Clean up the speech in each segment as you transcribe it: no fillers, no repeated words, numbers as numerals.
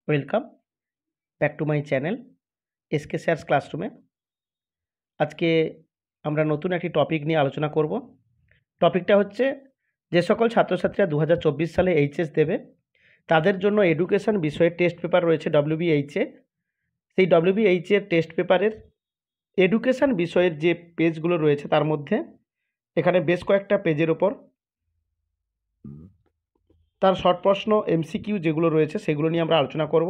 Welcome back to my channel SK sir's ক্লাসরুমে। আজকে আমরা নতুন একটি টপিক নিয়ে আলোচনা করব। টপিকটা হচ্ছে যে সকল ছাত্রছাত্রীরা 2024 সালে এইচএস দেবে তাদের জন্য এডুকেশন বিষয়ের টেস্ট পেপার রয়েছে ডব্লিউবিএইচএ। সেই ডব্লিউবিএইচএর টেস্ট পেপারের এডুকেশন বিষয়ের যে পেজগুলো রয়েছে তার মধ্যে এখানে বেশ কয়েকটা পেজের ওপর তার শর্ট প্রশ্ন এমসিকিউ যেগুলো রয়েছে সেগুলো নিয়ে আমরা আলোচনা করব।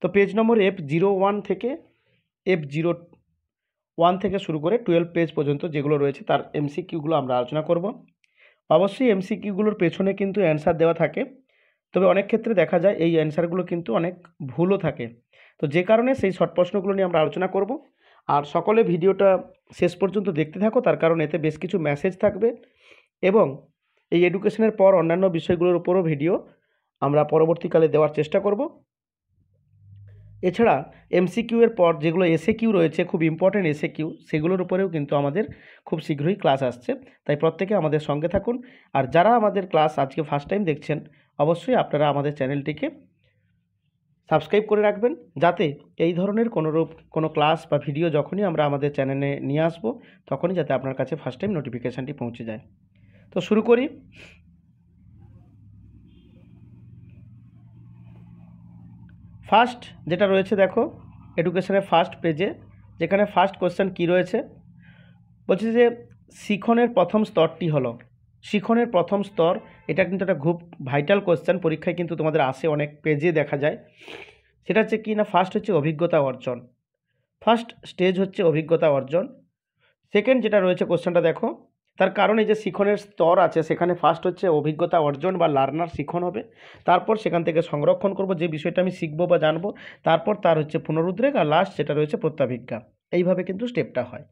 তো পেজ নম্বর F01 থেকে F01 থেকে শুরু করে 12 পেজ পর্যন্ত যেগুলো রয়েছে তার এমসিকিউগুলো আমরা আলোচনা করব। অবশ্যই এমসিকিউগুলোর পেছনে কিন্তু অ্যান্সার দেওয়া থাকে, তবে অনেক ক্ষেত্রে দেখা যায় এই অ্যান্সারগুলো কিন্তু অনেক ভুলও থাকে। তো যে কারণে সেই শর্ট প্রশ্নগুলো নিয়ে আমরা আলোচনা করব। আর সকলে ভিডিওটা শেষ পর্যন্ত দেখতে থাকো, তার কারণ এতে বেশ কিছু মেসেজ থাকবে এবং এই এডুকেশনের পর অন্যান্য বিষয়গুলোর উপরও ভিডিও আমরা পরবর্তীকালে দেওয়ার চেষ্টা করব। এছাড়া এমসিকিউ এর পর যেগুলো এসএকিউ রয়েছে, খুব ইম্পর্টেন্ট এসএকিউ, সেগুলোর উপরেও কিন্তু আমাদের খুব শীঘ্রই ক্লাস আসছে। তাই প্রত্যেকে আমাদের সঙ্গে থাকুন। আর যারা আমাদের ক্লাস আজকে ফার্স্ট টাইম দেখছেন, অবশ্যই আপনারা আমাদের চ্যানেলটিকে সাবস্ক্রাইব করে রাখবেন, যাতে এই ধরনের কোনো ক্লাস বা ভিডিও যখনই আমরা আমাদের চ্যানেলে নিয়ে আসব তখনই যাতে আপনার কাছে ফার্স্ট টাইম নোটিফিকেশানটি পৌঁছে যায়। তো শুরু করি। ফার্স্ট যেটা রয়েছে দেখো এডুকেশনের ফার্স্ট পেজে, যেখানে ফার্স্ট কোশ্চেন কী রয়েছে, বলছে যে শিখনের প্রথম স্তরটি হলো। শিখনের প্রথম স্তর, এটা কিন্তু একটা খুব ভাইটাল কোশ্চেন, পরীক্ষায় কিন্তু তোমাদের আসে, অনেক পেজে দেখা যায়। সেটা হচ্ছে কি না, ফার্স্ট হচ্ছে অভিজ্ঞতা অর্জন, ফার্স্ট স্টেজ হচ্ছে অভিজ্ঞতা অর্জন। সেকেন্ড যেটা রয়েছে কোশ্চেনটা দেখো, তার কারণ এই যে শিখনের স্তর আছে সেখানে ফার্স্ট হচ্ছে অভিজ্ঞতা অর্জন বা লার্নার শিখন হবে, তারপর সেখান থেকে সংরক্ষণ করব যে বিষয়টা আমি শিখবো বা জানবো, তারপর তার হচ্ছে পুনরুদ্রেক, আর লাস্ট যেটা রয়েছে প্রত্যাভিজ্ঞা। এইভাবে কিন্তু স্টেপটা হয়।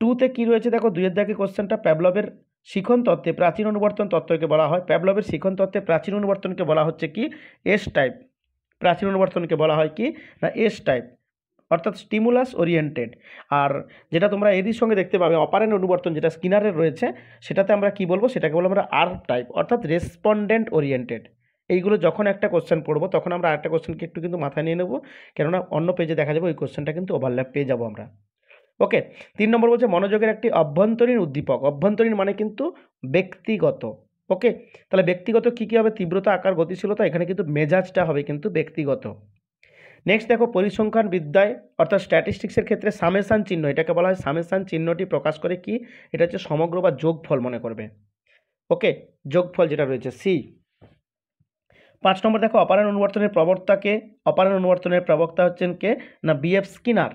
টুতে কী রয়েছে দেখো, 2-এর দাগে কোশ্চেনটা, প্যাভলভের শিখন তত্ত্বে প্রাচীন অনুবর্তন তত্ত্বকে বলা হয়। প্যাভলভের শিখন তত্ত্বে প্রাচীন অনুবর্তনকে বলা হচ্ছে কি, এস টাইপ। প্রাচীন অনুবর্তনকে বলা হয় কি না, এস টাইপ, অর্থাৎ স্টিমুলাস ওরিয়েন্টেড। আর যেটা তোমরা এরই সঙ্গে দেখতে পাবে অপারেন্ট অনুবর্তন যেটা স্কিনারের রয়েছে, সেটাতে আমরা কি বলবো, সেটাকে বলবো আমরা আর টাইপ, অর্থাৎ রেসপন্ডেন্ট ওরিয়েন্টেড। এইগুলো যখন একটা কোশ্চেন পড়বো তখন আমরা আরেকটা কোশ্চেনকে একটু কিন্তু মাথায় নিয়ে নেবো, কেননা অন্য পেজে দেখা যাবে ওই কোশ্চেনটা কিন্তু ওভারল্যাপ পেয়ে যাবো আমরা। ওকে, 3 নম্বর বলছে মনোযোগের একটি অভ্যন্তরীণ উদ্দীপক। অভ্যন্তরীণ মানে কিন্তু ব্যক্তিগত। ওকে, তাহলে ব্যক্তিগত কী কী হবে, তীব্রতা, আকার, গতিশীলতা, এখানে কিন্তু মেজাজটা হবে কিন্তু ব্যক্তিগত। নেক্সট দেখো, পরিসংখ্যান বিদ্যায় অর্থাৎ স্ট্যাটিস্টিক্সের ক্ষেত্রে সামেশান চিহ্ন, এটাকে বলা হয় সামেশান চিহ্নটি প্রকাশ করে কি, এটা হচ্ছে সমগ্র বা যোগফল মনে করবে। ওকে, যোগফল যেটা রয়েছে সি। 5 নম্বর দেখো, অপারেন্ট অনুবর্তনের প্রবক্তাকে, অপারেন্ট অনুবর্তনের প্রবক্তা হচ্ছেন কে না, বিএফ স্কিনার।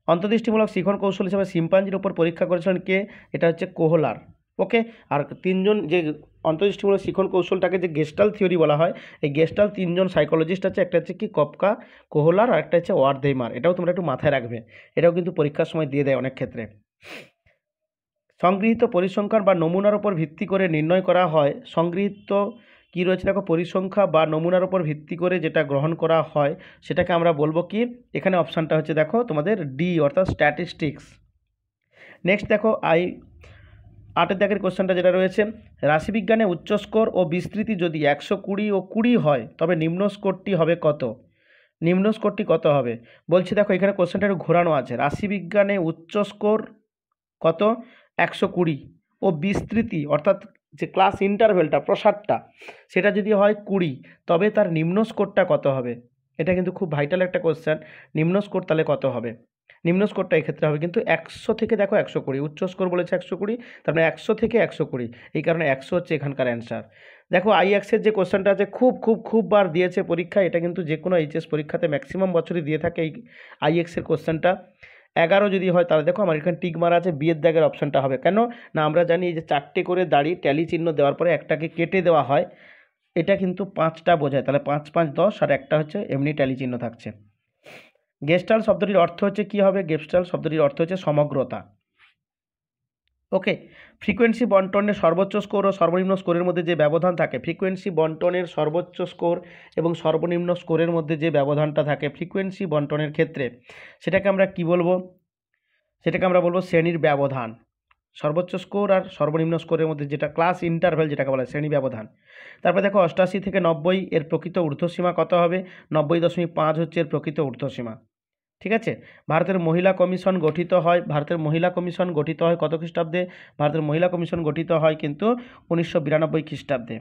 অন্তর্দৃষ্টিমূলক শিখন কৌশল হিসেবে শিম্পাঞ্জির উপর পরীক্ষা করেছিলেন কে, এটা হচ্ছে কোহলার। ওকে, আর তিনজন যে অন্তর্দৃষ্টিমূলক শিখন কৌশলটাকে যে গেস্টাল থিওরি বলা হয়, এই গেস্টাল তিনজন সাইকোলজিস্ট আছে, একটা হচ্ছে কি কপকা, কোহলার, আর একটা হচ্ছে ওয়ার্থেইমার। এটাও তোমরা একটু মাথায় রাখবে, এটাও কিন্তু পরীক্ষার সময় দিয়ে দেয় অনেক ক্ষেত্রে। সংগৃহীত পরিসংখ্যান বা নমুনার উপর ভিত্তি করে নির্ণয় করা হয়। সংগৃহীত কী রয়েছে দেখো, পরিসংখ্যা বা নমুনার উপর ভিত্তি করে যেটা গ্রহণ করা হয় সেটাকে আমরা বলবো কি, এখানে অপশানটা হচ্ছে দেখো তোমাদের ডি, অর্থাৎ স্ট্যাটিস্টিক্স। নেক্সট দেখো 8-এর দাগের কোশ্চেনটা যেটা রয়েছে, রাশিবিজ্ঞানে উচ্চ স্কোর ও বিস্তৃতি যদি 120 ও 20 হয় তবে নিম্ন স্কোরটি হবে কত? নিম্ন স্কোরটি কত হবে বলছি, দেখো এখানে কোশ্চেনটা একটু ঘোরানো আছে। রাশিবিজ্ঞানে উচ্চ স্কোর কত, 120, ও বিস্তৃতি অর্থাৎ যে ক্লাস ইন্টারভেলটা, প্রসারটা, সেটা যদি হয় 20, তবে তার নিম্ন স্কোরটা কত হবে? এটা কিন্তু খুব ভাইটাল একটা কোশ্চেন। নিম্ন স্কোর তাহলে কত হবে? নিম্ন স্কোরটা এক্ষেত্রে হবে কিন্তু 100 থেকে দেখো 120, উচ্চ স্কোর বলেছে 120, তার মানে 100 থেকে 120, এই কারণে 100 হচ্ছে এখানকার অ্যান্সার। দেখো আইএক্সের যে কোশ্চেনটা আছে, খুব বার দিয়েছে পরীক্ষা, এটা কিন্তু যে কোনো এইচএস পরীক্ষাতে ম্যাক্সিমাম বছরই দিয়ে থাকে এই আইএক্সের কোশ্চেনটা। 11 যদি হয় তাহলে দেখো আমার এখানে টিক মারা আছে, বিয়ের দাগের অপশানটা হবে। কেন না, আমরা জানি এই যে 4টে করে দাড়ি ট্যালি চিহ্ন দেওয়ার পরে একটাকে কেটে দেওয়া হয়, এটা কিন্তু 5টা বোঝায়, তাহলে 5 5 10, আর একটা হচ্ছে এমনি ট্যালি চিহ্ন থাকছে। গেস্টাল শব্দটির অর্থ হচ্ছে কি হবে, গেস্টাল শব্দটির অর্থ হচ্ছে সমগ্রতা। ওকে, ফ্রিকোয়েন্সি বন্টনের সর্বোচ্চ স্কোর ও সর্বনিম্ন স্কোরের মধ্যে যে ব্যবধান থাকে, ফ্রিকোয়েন্সি বন্টনের সর্বোচ্চ স্কোর এবং সর্বনিম্ন স্কোরের মধ্যে যে ব্যবধানটা থাকে ফ্রিকোয়েন্সি বন্টনের ক্ষেত্রে, সেটাকে আমরা কি বলবো, সেটাকে আমরা বলবো শ্রেণীর ব্যবধান। সর্বোচ্চ স্কোর আর সর্বনিম্ন স্কোরের মধ্যে যেটা ক্লাস ইন্টারভ্যাল যেটাকে বলা হয়, শ্রেণী ব্যবধান। তারপরে দেখো 88 থেকে 90 এর প্রকৃত ঊর্ধ্বসীমা কত হবে? 90.5 হচ্ছে এর প্রকৃত ঊর্ধ্বসীমা। ঠিক আছে। ভারতের মহিলা কমিশন গঠিত হয় কত খ্রিস্টাব্দে? ভারতের মহিলা কমিশন গঠিত হয় কিন্তু 1992 খ্রিস্টাব্দে।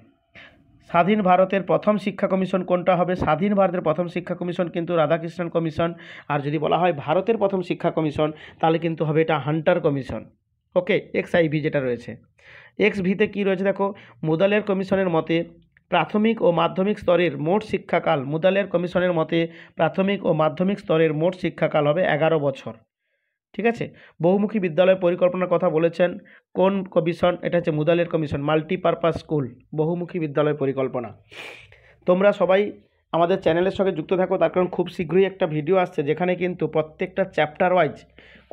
স্বাধীন ভারতের প্রথম শিক্ষা কমিশন কোনটা হবে? স্বাধীন ভারতের প্রথম শিক্ষা কমিশন কিন্তু রাধাকৃষ্ণন কমিশন। আর যদি বলা হয় ভারতের প্রথম শিক্ষা কমিশন তাহলে কিন্তু হবে এটা হান্টার কমিশন। ওকে, XIV যেটা রয়েছে। XVতে কি রয়েছে দেখো, মুদালের কমিশনের মতে প্রাথমিক ও মাধ্যমিক স্তরের মোট শিক্ষাকাল, মুদালের কমিশনের মতে প্রাথমিক ও মাধ্যমিক স্তরের মোট শিক্ষাকাল হবে 11 বছর। ঠিক আছে। বহুমুখী বিদ্যালয় পরিকল্পনার কথা বলেছেন কোন কমিশন? এটা হচ্ছে মুদালের কমিশন, মাল্টিপারপাস স্কুল, বহুমুখী বিদ্যালয় পরিকল্পনা। তোমরা সবাই আমাদের চ্যানেলের সঙ্গে যুক্ত থাকো, তার কারণ খুব শীঘ্রই একটা ভিডিও আসছে যেখানে কিন্তু প্রত্যেকটা চ্যাপ্টার ওয়াইজ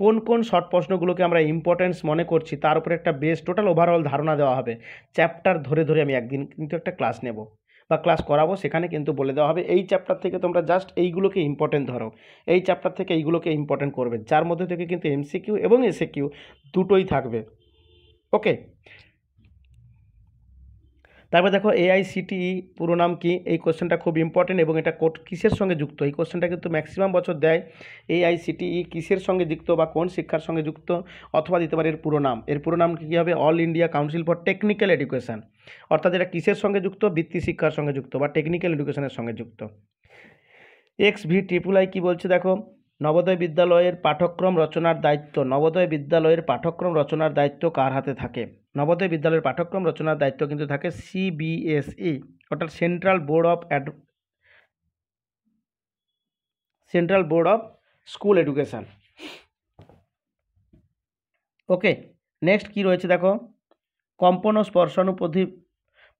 কোন কোন শর্ট প্রশ্নগুলোকে আমরা ইম্পর্টেন্স মনে করছি তার উপরে একটা বেস টোটাল ওভারঅল ধারণা দেওয়া হবে। চ্যাপ্টার ধরে ধরে আমি একদিন কিন্তু একটা ক্লাস নেব বা ক্লাস করাবো, সেখানে কিন্তু বলে দেওয়া হবে এই চ্যাপ্টার থেকে তোমরা জাস্ট এইগুলোকে ইম্পর্টেন্ট ধরো, এই চ্যাপ্টার থেকে এইগুলোকে ইম্পর্টেন্ট করবে, যার মধ্যে থেকে কিন্তু MCQ এবং SAQ দুটোই থাকবে। ওকে। তারপর দেখো AICTE পুরো নাম কি? এই কোশ্চেনটা খুব ইম্পর্টেন্ট এবং এটা কিসের সঙ্গে যুক্ত? এই কোশ্চেনটা কিন্তু ম্যাক্সিমাম বছর দেয়। AICTE কিসের সঙ্গে যুক্ত বা কোন শিক্ষার সঙ্গে যুক্ত? অথবা দিতে পারে এর পুরো নাম। এর পুরো নাম কী হবে? All India council for technical education. অর্থাৎ এটা কিসের সঙ্গে যুক্ত? বৃত্তি শিক্ষার সঙ্গে যুক্ত বা টেকনিক্যাল এডুকেশনের সঙ্গে যুক্ত। XVIII কি বলছে দেখো, নবোদয় বিদ্যালয়ের পাঠ্যক্রম রচনার দায়িত্ব, নবোদয় বিদ্যালয়ের পাঠ্যক্রম রচনার দায়িত্ব কার হাতে থাকে? নবোদয় বিদ্যালয়ের পাঠ্যক্রম রচনার দায়িত্ব কিন্তু থাকে CBSE, অর্থাৎ central board of school education. Okay. Next কি রয়েছে দেখো, কম্পন ও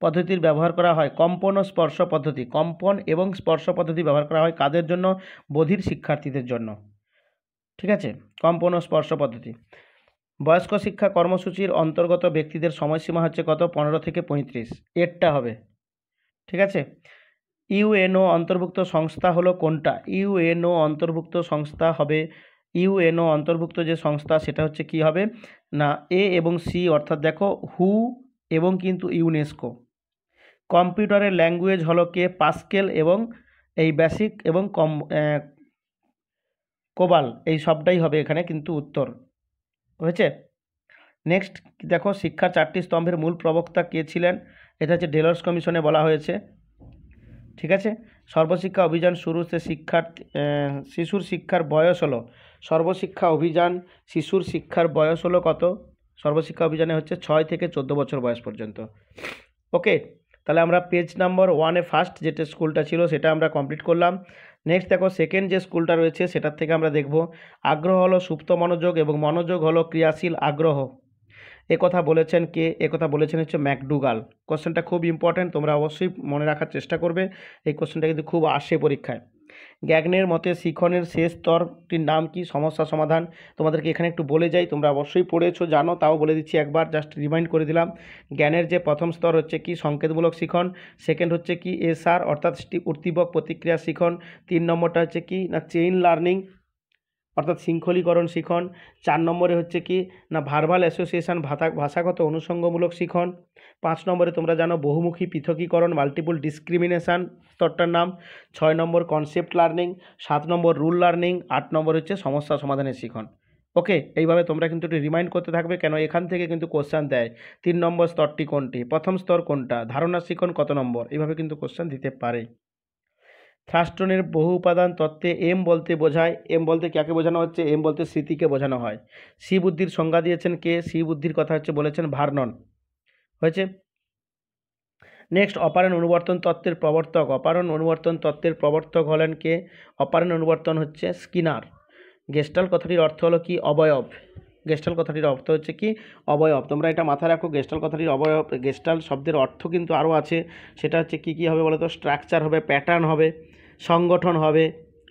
পদ্ধতির ব্যবহার করা হয়, কম্পন ও স্পর্শ পদ্ধতি, কম্পন এবং স্পর্শ পদ্ধতি ব্যবহার করা হয় কাদের জন্য? বধির শিক্ষার্থীদের জন্য। ঠিক আছে, কম্পন ও স্পর্শ পদ্ধতি। বয়স্ক শিক্ষা কর্মসূচির অন্তর্গত ব্যক্তিদের সময়সীমা হচ্ছে কত? 15 থেকে 35, এরটা হবে। ঠিক আছে। ইউএনও অন্তর্ভুক্ত সংস্থা হলো কোনটা? ইউএনও অন্তর্ভুক্ত সংস্থা হবে, ইউএনও অন্তর্ভুক্ত যে সংস্থা সেটা হচ্ছে কি হবে না, A এবং C, অর্থাৎ দেখো হু এবং কিন্তু ইউনেস্কো। কম্পিউটারের ল্যাঙ্গুয়েজ হলো কে? পাস্কেল এবং এই বেসিক এবং কোবাল, এই সবটাই হবে এখানে কিন্তু উত্তর হয়েছে। নেক্সট দেখো, শিক্ষার 4টি স্তম্ভের মূল প্রবক্তা কে ছিলেন? এটা হচ্ছে ডেলর্স কমিশনে বলা হয়েছে। ঠিক আছে। সর্বশিক্ষা অভিযান শুরুতে শিশুর শিক্ষার বয়স হলো, সর্বশিক্ষা অভিযান শিশুর শিক্ষার বয়স হলো কত? সর্বশিক্ষা অভিযানে হচ্ছে 6 থেকে 14 বছর বয়স পর্যন্ত। ওকে, তাহলে আমরা পেজ নাম্বার 1-এ ফার্স্ট যেটা স্কুলটা ছিল সেটা আমরা কমপ্লিট করলাম। নেক্সট দেখো, সেকেন্ড যে স্কুলটা রয়েছে সেটার থেকে আমরা দেখব আগ্রহ হলো সুপ্ত মনোযোগ এবং মনোযোগ হলো ক্রিয়াশীল আগ্রহ। একথা বলেছেন কে? একথা বলেছেন হচ্ছে ম্যাকডুগাল। কোশ্চেনটা খুব ইম্পর্ট্যান্ট, তোমরা অবশ্যই মনে রাখার চেষ্টা করবে, এই কোশ্চেনটা কিন্তু খুব আসে পরীক্ষায়। গ্যাগনের মতে শিখনের শেষ স্তরটির নাম কি? সমস্যা সমাধান। তোমাদেরকে এখানে একটু বলে যাই, তোমরা অবশ্যই পড়েছো জানো, তাও বলে দিচ্ছি একবার, জাস্ট রিমাইন্ড করে দিলাম। জ্ঞানের যে প্রথম স্তর হচ্ছে কি? সংকেতমূলক শিখন। সেকেন্ড হচ্ছে কি? SR অর্থাৎ উদ্দীপক প্রতিক্রিয়া শিখন। 3 নম্বরটা হচ্ছে কি না? চেইন লার্নিং অর্থাৎ শৃঙ্খলীকরণ শিখন। 4 নম্বরে হচ্ছে কি না? ভার্বাল অ্যাসোসিয়েশন, ভাষাগত অনুষঙ্গমূলক শিখন। 5 নম্বরে তোমরা জানো বহুমুখী পৃথকীকরণ, মাল্টিপল ডিসক্রিমিনেশন স্তরটার নাম। 6 নম্বর কনসেপ্ট লার্নিং। 7 নম্বর রুল লার্নিং। 8 নম্বর হচ্ছে সমস্যা সমাধানের শিখন। ওকে, এইভাবে তোমরা কিন্তু একটু রিমাইন্ড করতে থাকবে, কেন এখান থেকে কিন্তু কোশ্চেন দেয় 3 নম্বর স্তরটি কোনটি, প্রথম স্তর কোনটা, ধারণা শিখন কত নম্বর, এইভাবে কিন্তু কোশ্চেন দিতে পারে। থ্রাস্টনের বহু উপাদান তত্ত্বে এম বলতে বোঝায়, এম বলতে কাকে বোঝানো হচ্ছে? এম বলতে স্মৃতিকে বোঝানো হয়। সি বুদ্ধির সংজ্ঞা দিয়েছেন কে? সি বুদ্ধির কথা হচ্ছে বলেছেন ভার্নন। হয়েছে। নেক্সট, অপারেন অনুবর্তন তত্ত্বের প্রবর্তক, অপারেন অনুবর্তন তত্ত্বের প্রবর্তক হলেন কে? অপারেন অনুবর্তন হচ্ছে স্কিনার। গেস্টাল কথাটির অর্থ হলো কি? অবয়ব। গেস্টাল কথাটির অর্থ হচ্ছে কি? অবয়ব। তোমরা এটা মাথায় রাখো, গেস্টাল কথাটির অবয়ব। গেস্টাল শব্দের অর্থ কিন্তু আরও আছে, সেটা হচ্ছে কি কী হবে বলো তো? স্ট্রাকচার হবে, প্যাটার্ন হবে, সংগঠন হবে,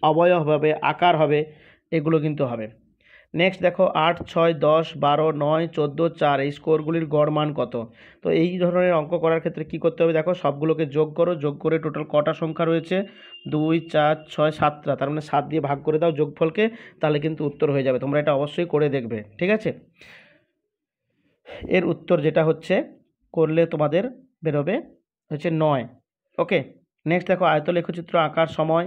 অবয়ব হবে, আকার হবে, এগুলো কিন্তু হবে। নেক্সট দেখো, 8, 6, 10, 12, 9, 14, 4 এই স্কোরগুলির গড় মান কত? তো এই ধরনের অঙ্ক করার ক্ষেত্রে কি করতে হবে দেখো, সবগুলোকে যোগ করো, যোগ করে টোটাল কটা সংখ্যা রয়েছে? 2, 4, 6, 7টা, তার মানে 7 দিয়ে ভাগ করে দাও যোগফলকে, তাহলে কিন্তু উত্তর হয়ে যাবে। তোমরা এটা অবশ্যই করে দেখবে, ঠিক আছে। এর উত্তর যেটা হচ্ছে করলে তোমাদের বেরোবে হচ্ছে 9। ওকে, নেক্সট দেখো আয়তলেখচিত্র আঁকার সময়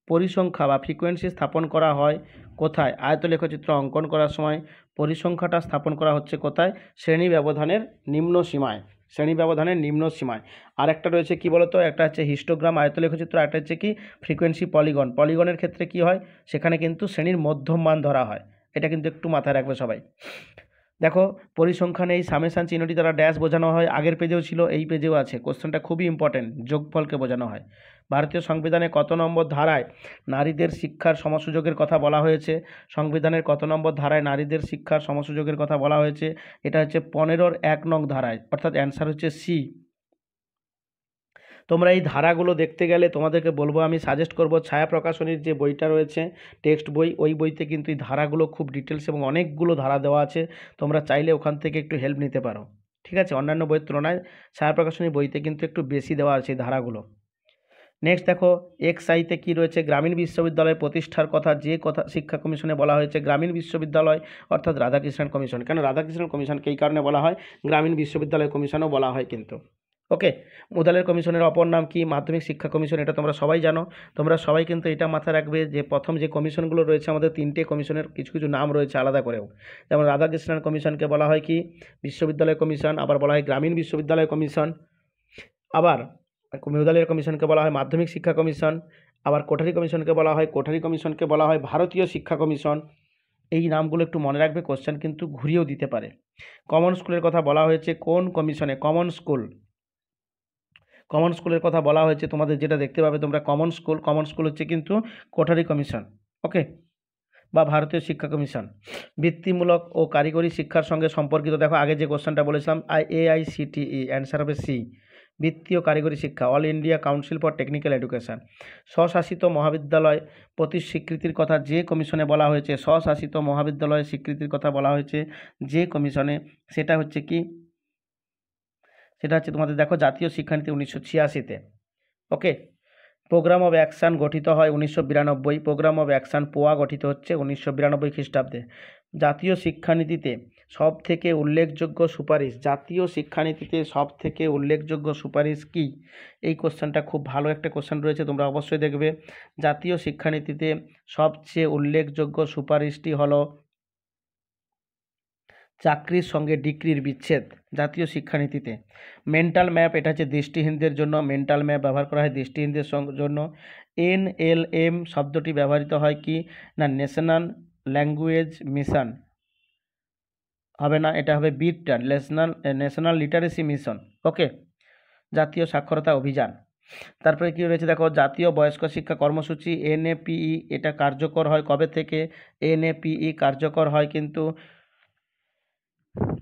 পরিসংখ্যা বা ফ্রিকোয়েন্সি স্থাপন করা হয় কোথায়? আয়তলেখচিত্র অঙ্কন করার সময় পরিসংখ্যাটা স্থাপন করা হচ্ছে কোথায়? শ্রেণী ব্যবধানের নিম্ন সীমায়, শ্রেণী ব্যবধানের নিম্ন সীমায়। আর একটা রয়েছে কি বলতো, একটা হচ্ছে হিস্টোগ্রাম আয়তলেখচিত্র, একটা হচ্ছে কি ফ্রিকোয়েন্সি পলিগন। পলিগনের ক্ষেত্রে কি হয়, সেখানে কিন্তু শ্রেণীর মধ্যম মান ধরা হয়। এটা কিন্তু একটু মাথায় রাখবে সবাই। দেখো পরিসংখ্যানে এই সামেশান চিহ্নটি দ্বারা ড্যাশ বোঝানো হয়, আগের পেজেও ছিল, এই পেজেও আছে। কোশ্চেনটা খুবই ইম্পর্টেন্ট, যোগফলকে বোঝানো হয়। ভারতীয় সংবিধানে কত নম্বর ধারায় নারীদের শিক্ষার সমসুযোগের কথা বলা হয়েছে? সংবিধানের কত নম্বর ধারায় নারীদের শিক্ষার সমসুযোগের কথা বলা হয়েছে? এটা হচ্ছে 15-1 নং ধারায়, অর্থাৎ অ্যান্সার হচ্ছে সি। তোমরা এই ধারাগুলো দেখতে গেলে তোমাদেরকে বলবো, আমি সাজেস্ট করব ছায়া প্রকাশনীর যে বইটা রয়েছে টেক্সট বই, ওই বইতে কিন্তু এই ধারাগুলো খুব ডিটেলস এবং অনেকগুলো ধারা দেওয়া আছে। তোমরা চাইলে ওখান থেকে একটু হেল্প নিতে পারো, ঠিক আছে? অন্যান্য বইয়ের তুলনায় ছায়া প্রকাশনীর বইতে কিন্তু একটু বেশি দেওয়া আছে এই ধারাগুলো। নেক্সট দেখো এক্সআইতে কি রয়েছে? গ্রামীণ বিশ্ববিদ্যালয় প্রতিষ্ঠার কথা যে কথা শিক্ষা কমিশনে বলা হয়েছে গ্রামীণ বিশ্ববিদ্যালয়, অর্থাৎ রাধাকৃষ্ণন কমিশন। কেন রাধাকৃষ্ণন কমিশনকে এই কারণে বলা হয়, গ্রামীণ বিশ্ববিদ্যালয় কমিশনও বলা হয় কিন্তু। ওকে, মুদালের কমিশনের অপর নাম কি? মাধ্যমিক শিক্ষা কমিশন। এটা তোমরা সবাই জানো। তোমরা সবাই কিন্তু এটা মাথায় রাখবে যে প্রথম যে কমিশনগুলো রয়েছে আমাদের 3টে কমিশনের কিছু কিছু নাম রয়েছে আলাদা করেও। যেমন রাধাকৃষ্ণন কমিশনকে বলা হয় কি? বিশ্ববিদ্যালয় কমিশন। আবার বলা হয় গ্রামীণ বিশ্ববিদ্যালয় কমিশন। আবার মুদালের কমিশনকে বলা হয় মাধ্যমিক শিক্ষা কমিশন। আবার কোঠারি কমিশনকে বলা হয় কোঠারি কমিশনকে বলা হয় ভারতীয় শিক্ষা কমিশন। এই নামগুলো একটু মনে রাখবে, কোশ্চেন কিন্তু ঘুরিয়েও দিতে পারে। কমন স্কুলের কথা বলা হয়েছে কোন কমিশনে? কমন স্কুল, কমন স্কুলের কথা বলা হয়েছে তোমাদের, যেটা দেখতে পাবে তোমরা কমন স্কুল, কমন স্কুল হচ্ছে কিন্তু কোঠারি কমিশন। ওকে, বা ভারতীয় শিক্ষা কমিশন। বৃত্তিমূলক ও কারিগরি শিক্ষার সঙ্গে সম্পর্কিত, দেখো আগে যে কোশ্চেনটা বলেছিলাম AICTE, অ্যান্সার হবে সি। বৃত্তি ও কারিগরি শিক্ষা, all India council for technical education. স্বশাসিত মহাবিদ্যালয় প্রতি স্বীকৃতির কথা যে কমিশনে বলা হয়েছে, স্বশাসিত মহাবিদ্যালয় স্বীকৃতির কথা বলা হয়েছে যে কমিশনে, সেটা হচ্ছে কি? সেটা হচ্ছে তোমাদের দেখো জাতীয় শিক্ষানীতি 1986-তে। ওকে, প্রোগ্রাম অফ অ্যাকশান গঠিত হয় 1992। প্রোগ্রাম অফ অ্যাকশান পোয়া গঠিত হচ্ছে 1992 খ্রিস্টাব্দে। জাতীয় শিক্ষানীতিতে সব থেকে উল্লেখযোগ্য সুপারিশ, জাতীয় শিক্ষানীতিতে সব থেকে উল্লেখযোগ্য সুপারিশ কি? এই কোশ্চেনটা খুব ভালো একটা কোশ্চেন রয়েছে, তোমরা অবশ্যই দেখবে। জাতীয় শিক্ষানীতিতে সবচেয়ে উল্লেখযোগ্য সুপারিশটি হলো চাকরির সঙ্গে ডিগ্রির বিচ্ছেদ, জাতীয় শিক্ষানীতিতে। মেন্টাল ম্যাপ, এটা হচ্ছে দৃষ্টিহীনদের জন্য মেন্টাল ম্যাপ ব্যবহার করা হয় দৃষ্টিহীনদের জন্য। NLM শব্দটি ব্যবহৃত হয় কি না? ন্যাশনাল ল্যাঙ্গুয়েজ মিশন হবে না, এটা হবে বিটটা, ন্যাশনাল লিটারেসি মিশন। ওকে, জাতীয় সাক্ষরতা অভিযান। তারপরে কি রয়েছে দেখো, জাতীয় বয়স্ক শিক্ষা কর্মসূচি NAPE, এটা কার্যকর হয় কবে থেকে? NAPE কার্যকর হয় কিন্তু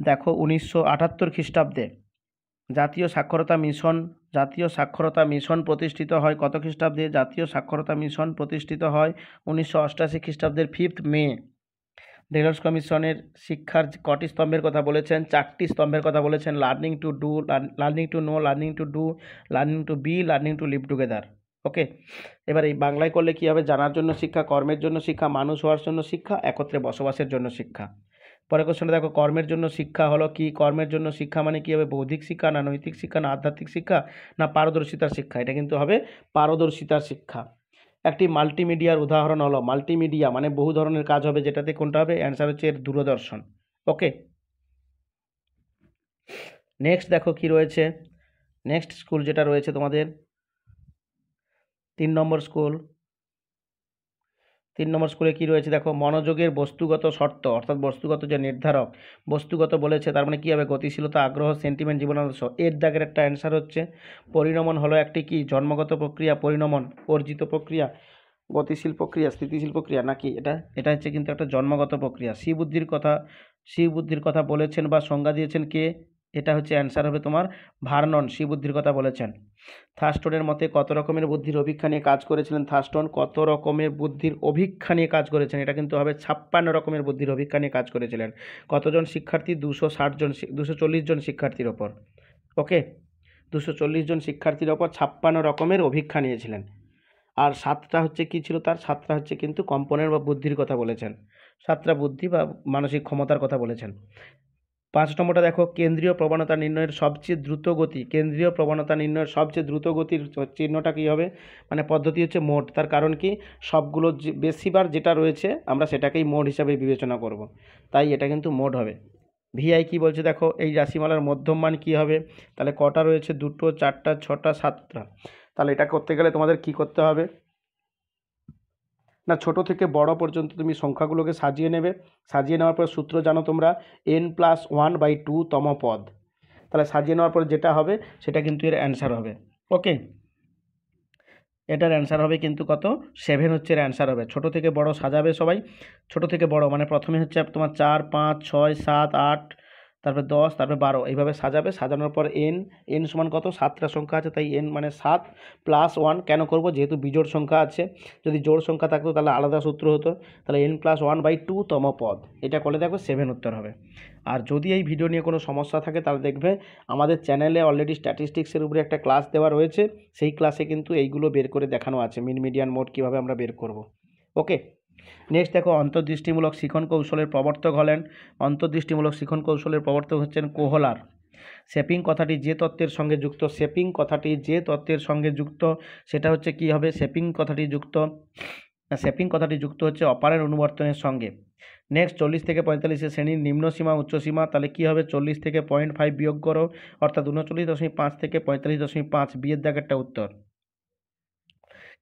দেখো 1978 খ্রিস্টাব্দে। জাতীয় সাক্ষরতা মিশন, জাতীয় সাক্ষরতা মিশন প্রতিষ্ঠিত হয় কত খ্রিস্টাব্দে? জাতীয় সাক্ষরতা মিশন প্রতিষ্ঠিত হয় 1988 খ্রিস্টাব্দের 5 মে। ডেলস কমিশনের শিক্ষার কটি স্তম্ভের কথা বলেছেন? 4টি স্তম্ভের কথা বলেছেন। Learning to do, learning to know, learning to do, learning to be, learning to live together. Okay, এবার এই বাংলায় করলে কী হবে? জানার জন্য শিক্ষা, কর্মের জন্য শিক্ষা, মানুষ হওয়ার জন্য শিক্ষা, একত্রে বসবাসের জন্য শিক্ষা। পরের কোশ্চেনটা দেখো, কর্মের জন্য শিক্ষা হলো কি? কর্মের জন্য শিক্ষা মানে কী হবে? বৌদ্ধিক শিক্ষা, না নৈতিক শিক্ষা, না আধ্যাত্মিক শিক্ষা, না পারদর্শিতার শিক্ষা? এটা কিন্তু হবে পারদর্শিতার শিক্ষা। একটি মাল্টিমিডিয়ার উদাহরণ হলো, মাল্টিমিডিয়া মানে বহু ধরনের কাজ হবে, যেটাতে কোনটা হবে? অ্যান্সার হচ্ছে এর দূরদর্শন। ওকে, নেক্সট দেখো কি রয়েছে, নেক্সট স্কুল যেটা রয়েছে তোমাদের 3 নম্বর স্কুল। 3 নম্বর স্কুলে কি রয়েছে দেখো, মনোযোগের বস্তুগত শর্ত, অর্থাৎ বস্তুগত যে নির্ধারক, বস্তুগত বলেছে তার মানে কী হবে? গতিশীলতা, আগ্রহ, সেন্টিমেন্ট, জীবনাদর্শ। এর দাগের একটা অ্যান্সার হচ্ছে পরিণমন হলো একটি কি? জন্মগত প্রক্রিয়া। পরিণমন অর্জিত প্রক্রিয়া, গতিশীল প্রক্রিয়া, স্থিতিশীল প্রক্রিয়া, নাকি এটা হচ্ছে কিন্তু একটা জন্মগত প্রক্রিয়া। শ্রী বুদ্ধির কথা বলেছেন বা সংজ্ঞা দিয়েছেন কে? এটা হচ্ছে অ্যান্সার হবে তোমার ভার্নন, শ্রী বুদ্ধির কথা বলেছেন। থার্স্টনের মতে কত রকমের বুদ্ধির অভীক্ষা নিয়ে কাজ করেছিলেন? থার্স্টন কত রকমের বুদ্ধির অভীক্ষা নিয়ে কাজ করেছেন? এটা কিন্তু হবে 56 রকমের বুদ্ধির অভীক্ষা নিয়ে কাজ করেছিলেন। কতজন শিক্ষার্থী? 240 জন শিক্ষার্থীর ওপর। ওকে, 240 জন শিক্ষার্থীর ওপর 56 রকমের অভীক্ষা নিয়েছিলেন। আর 7টা হচ্ছে কি ছিল তার? 7টা হচ্ছে কিন্তু কম্পনের বা বুদ্ধির কথা বলেছেন, 7টা বুদ্ধি বা মানসিক ক্ষমতার কথা বলেছেন। 5 নম্বরটা দেখো, কেন্দ্রীয় প্রবণতা নির্ণয়ের সবচেয়ে দ্রুত গতি। কেন্দ্রীয় প্রবণতা নির্ণয়ের সবচেয়ে দ্রুত গতির চিহ্নটা কী হবে, মানে পদ্ধতি হচ্ছে মোড। তার কারণ কি, সবগুলো বেশিবার যেটা রয়েছে আমরা সেটাকেই মোড হিসাবে বিবেচনা করব, তাই এটা কিন্তু মোড হবে। ভিআই কি বলছে দেখো, এই রাশিমালার মধ্যম মান কী হবে, তাহলে কটা রয়েছে, 2, 4, 6, 7টা। তাহলে এটা করতে গেলে তোমাদের কি করতে হবে না, ছোট থেকে বড় পর্যন্ত তুমি সংখ্যাগুলোকে সাজিয়ে নেবে। সাজিয়ে নেওয়ার পর সূত্র জানো তোমরা, n+1/2 তম পদ। তাহলে সাজিয়ে নেওয়ার পর যেটা হবে সেটা কিন্তু এর অ্যান্সার হবে। ওকে, এটার অ্যান্সার হবে কিন্তু কত, 7 হচ্ছে এর অ্যান্সার হবে। ছোট থেকে বড় সাজাবে সবাই, ছোট থেকে বড় মানে প্রথমে হচ্ছে তোমার 4, 5, 6, 7, 8, তারপর 10, তারপর 12, এইভাবে সাজাবে। সাজানোর পর এন সমান কত, 7টা সংখ্যা আছে, তাই এন মানে 7 + 1 কেন করব, যেহেতু বিজোড় সংখ্যা আছে। যদি জোড় সংখ্যা থাকতো তাহলে আলাদা সূত্র হতো। তাহলে n+1/2 তম পদ, এটা করলে দেখো 7 উত্তর হবে। আর যদি এই ভিডিও নিয়ে কোনো সমস্যা থাকে তাহলে দেখবে আমাদের চ্যানেলে অলরেডি স্ট্যাটিস্টিক্সের উপরে একটা ক্লাস দেওয়া রয়েছে, সেই ক্লাসে কিন্তু এইগুলো বের করে দেখানো আছে, মিন মিডিয়ান মোড কীভাবে আমরা বের করব। ওকে, নেক্সট দেখো, অন্তর্দৃষ্টিমূলক শিখন কৌশলের প্রবর্তক হলেন, অন্তর্দৃষ্টিমূলক শিখন কৌশলের প্রবর্তক হচ্ছেন কোহলার। শেপিং কথাটি যে তত্ত্বের সঙ্গে যুক্ত, শেপিং কথাটি যে তত্ত্বের সঙ্গে যুক্ত সেটা হচ্ছে কি হবে, শেপিং কথাটি যুক্ত হচ্ছে অপারেন্ট অনুবর্তনের সঙ্গে। নেক্সট, 40 থেকে 45 শ্রেণীর নিম্নসীমা উচ্চসীমা, তাহলে কী হবে, 40 থেকে 0.5 বিয়োগ করো, অর্থাৎ 39.5 থেকে 45.5, বিয়ের দাগেরটা উত্তর।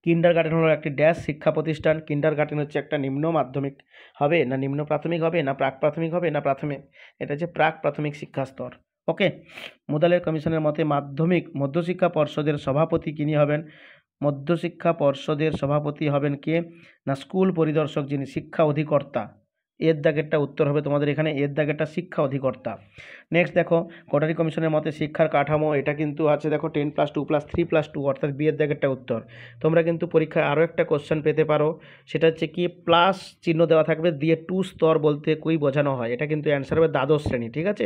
কিন্ডারগার্টেন হলো একটি ড্যাশ শিক্ষা প্রতিষ্ঠান। কিন্ডারগার্টেন হচ্ছে একটা নিম্ন মাধ্যমিক হবে না নিম্ন প্রাথমিক হবে না প্রাক প্রাথমিক হবে না প্রাথমিক, এটা হচ্ছে প্রাক প্রাথমিক শিক্ষা স্তর। ওকে, মুদালের কমিশনের মতে মধ্যশিক্ষা পর্ষদের সভাপতি কিনি হবেন, মধ্যশিক্ষা পর্ষদের সভাপতি হবেন কে না স্কুল পরিদর্শক, যিনি শিক্ষা অধিকর্তা। এর দাগেরটা উত্তর হবে তোমাদের এখানে, এর দাগেরটা শিক্ষা অধিকর্তা। নেক্সট দেখো, কোটারি কমিশনের মতে শিক্ষার কাঠামো, এটা কিন্তু আছে দেখো 10+2+3+2, অর্থাৎ বিয়ের দাগেরটা উত্তর। তোমরা কিন্তু পরীক্ষায় আরও একটা কোশ্চেন পেতে পারো, সেটা হচ্ছে কি প্লাস চিহ্ন দেওয়া থাকবে, দিয়ে 2 স্তর বলতে কই বোঝানো হয়, এটা কিন্তু অ্যান্সার হবে দ্বাদশ শ্রেণী। ঠিক আছে,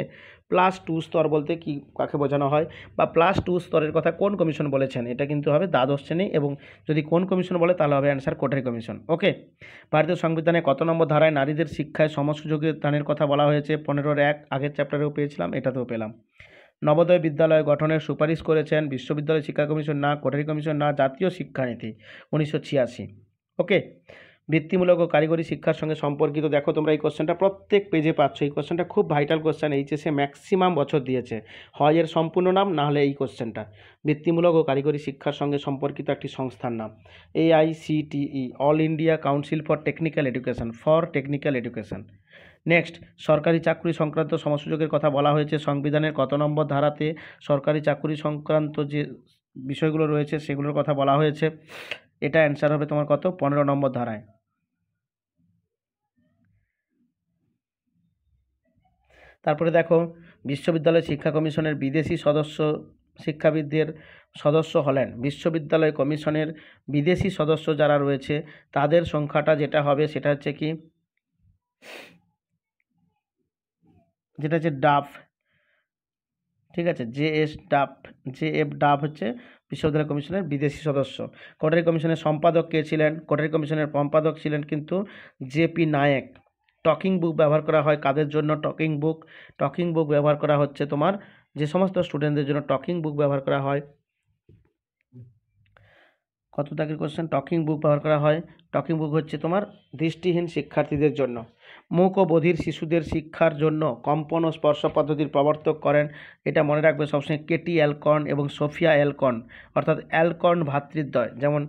+2 স্তর বলতে কি কাকে বোঝানো হয়, বা +2 স্তরের কথা কোন কমিশন বলেছেন, এটা কিন্তু হবে দ্বাদশ শ্রেণী, এবং যদি কোন কমিশন বলে তাহলে হবে অ্যান্সার কোটারি কমিশন। ওকে, ভারতীয় সংবিধানে কত নম্বর ধারায় নারীদের শিক্ষায় সমসুযোগের দানের কথা বলা হয়েছে, 15-1, আগের চ্যাপ্টারেও পেয়েছিলাম, এটাতেও পেলাম। নবোদয় বিদ্যালয় গঠনের সুপারিশ করেছেন বিশ্ববিদ্যালয় শিক্ষা কমিশন, না কোটারি কমিশন, না জাতীয় শিক্ষানীতি, 1986। ওকে, বৃত্তিমূলক ও কারিগরি শিক্ষার সঙ্গে সম্পর্কিত, দেখো তোমরা এই কোশ্চেনটা প্রত্যেক পেজে পাচ্ছ, এই কোশ্চেনটা খুব ভাইটাল কোশ্চেন, এইচএসে ম্যাক্সিমাম বছর দিয়েছে, হয় এর সম্পূর্ণ নাম না হলে এই কোশ্চেনটা। বৃত্তিমূলক ও কারিগরি শিক্ষার সঙ্গে সম্পর্কিত একটি সংস্থার নাম AICTE, all India council for technical education. Next, সরকারি চাকরি সংক্রান্ত সমসুযোগের কথা বলা হয়েছে সংবিধানের কত নম্বর ধারাতে, সরকারি চাকরি সংক্রান্ত যে বিষয়গুলো রয়েছে সেগুলোর কথা বলা হয়েছে, এটা অ্যান্সার হবে তোমার কত, 15 নম্বর ধারায়। তারপরে দেখো, বিশ্ববিদ্যালয় শিক্ষা কমিশনের বিদেশি শিক্ষাবিদদের সদস্য হলেন, বিশ্ববিদ্যালয় কমিশনের বিদেশি সদস্য যারা রয়েছে তাদের সংখ্যাটা যেটা হবে সেটা হচ্ছে কি, যেটা হচ্ছে ডাফ। ঠিক আছে, JF ডাফ হচ্ছে বিশ্ববিদ্যালয় কমিশনের বিদেশি সদস্য। কোটারি কমিশনের সম্পাদক কে ছিলেন, কোটারি কমিশনের সম্পাদক ছিলেন কিন্তু JP নায়েক। টকিং বুক ব্যবহার করা হয় কাদের জন্য, টকিং বুক ব্যবহার করা হচ্ছে তোমার যে সমস্ত স্টুডেন্টদের জন্য টকিং বুক ব্যবহার করা হয়। কত দাগের কোশ্চেন, টকিং বুক ব্যবহার করা হয়, টকিং বুক হচ্ছে তোমার দৃষ্টিহীন শিক্ষার্থীদের জন্য। মূক ও বধির শিশুদের শিক্ষার জন্য কম্পন ও স্পর্শ পদ্ধতির প্রবর্তক করেন, এটা মনে রাখবে সবসময়, কেটি অ্যালকর্ন এবং সোফিয়া অ্যালকর্ন, অর্থাৎ অ্যালকর্ন ভ্রাতৃদ্বয়, যেমন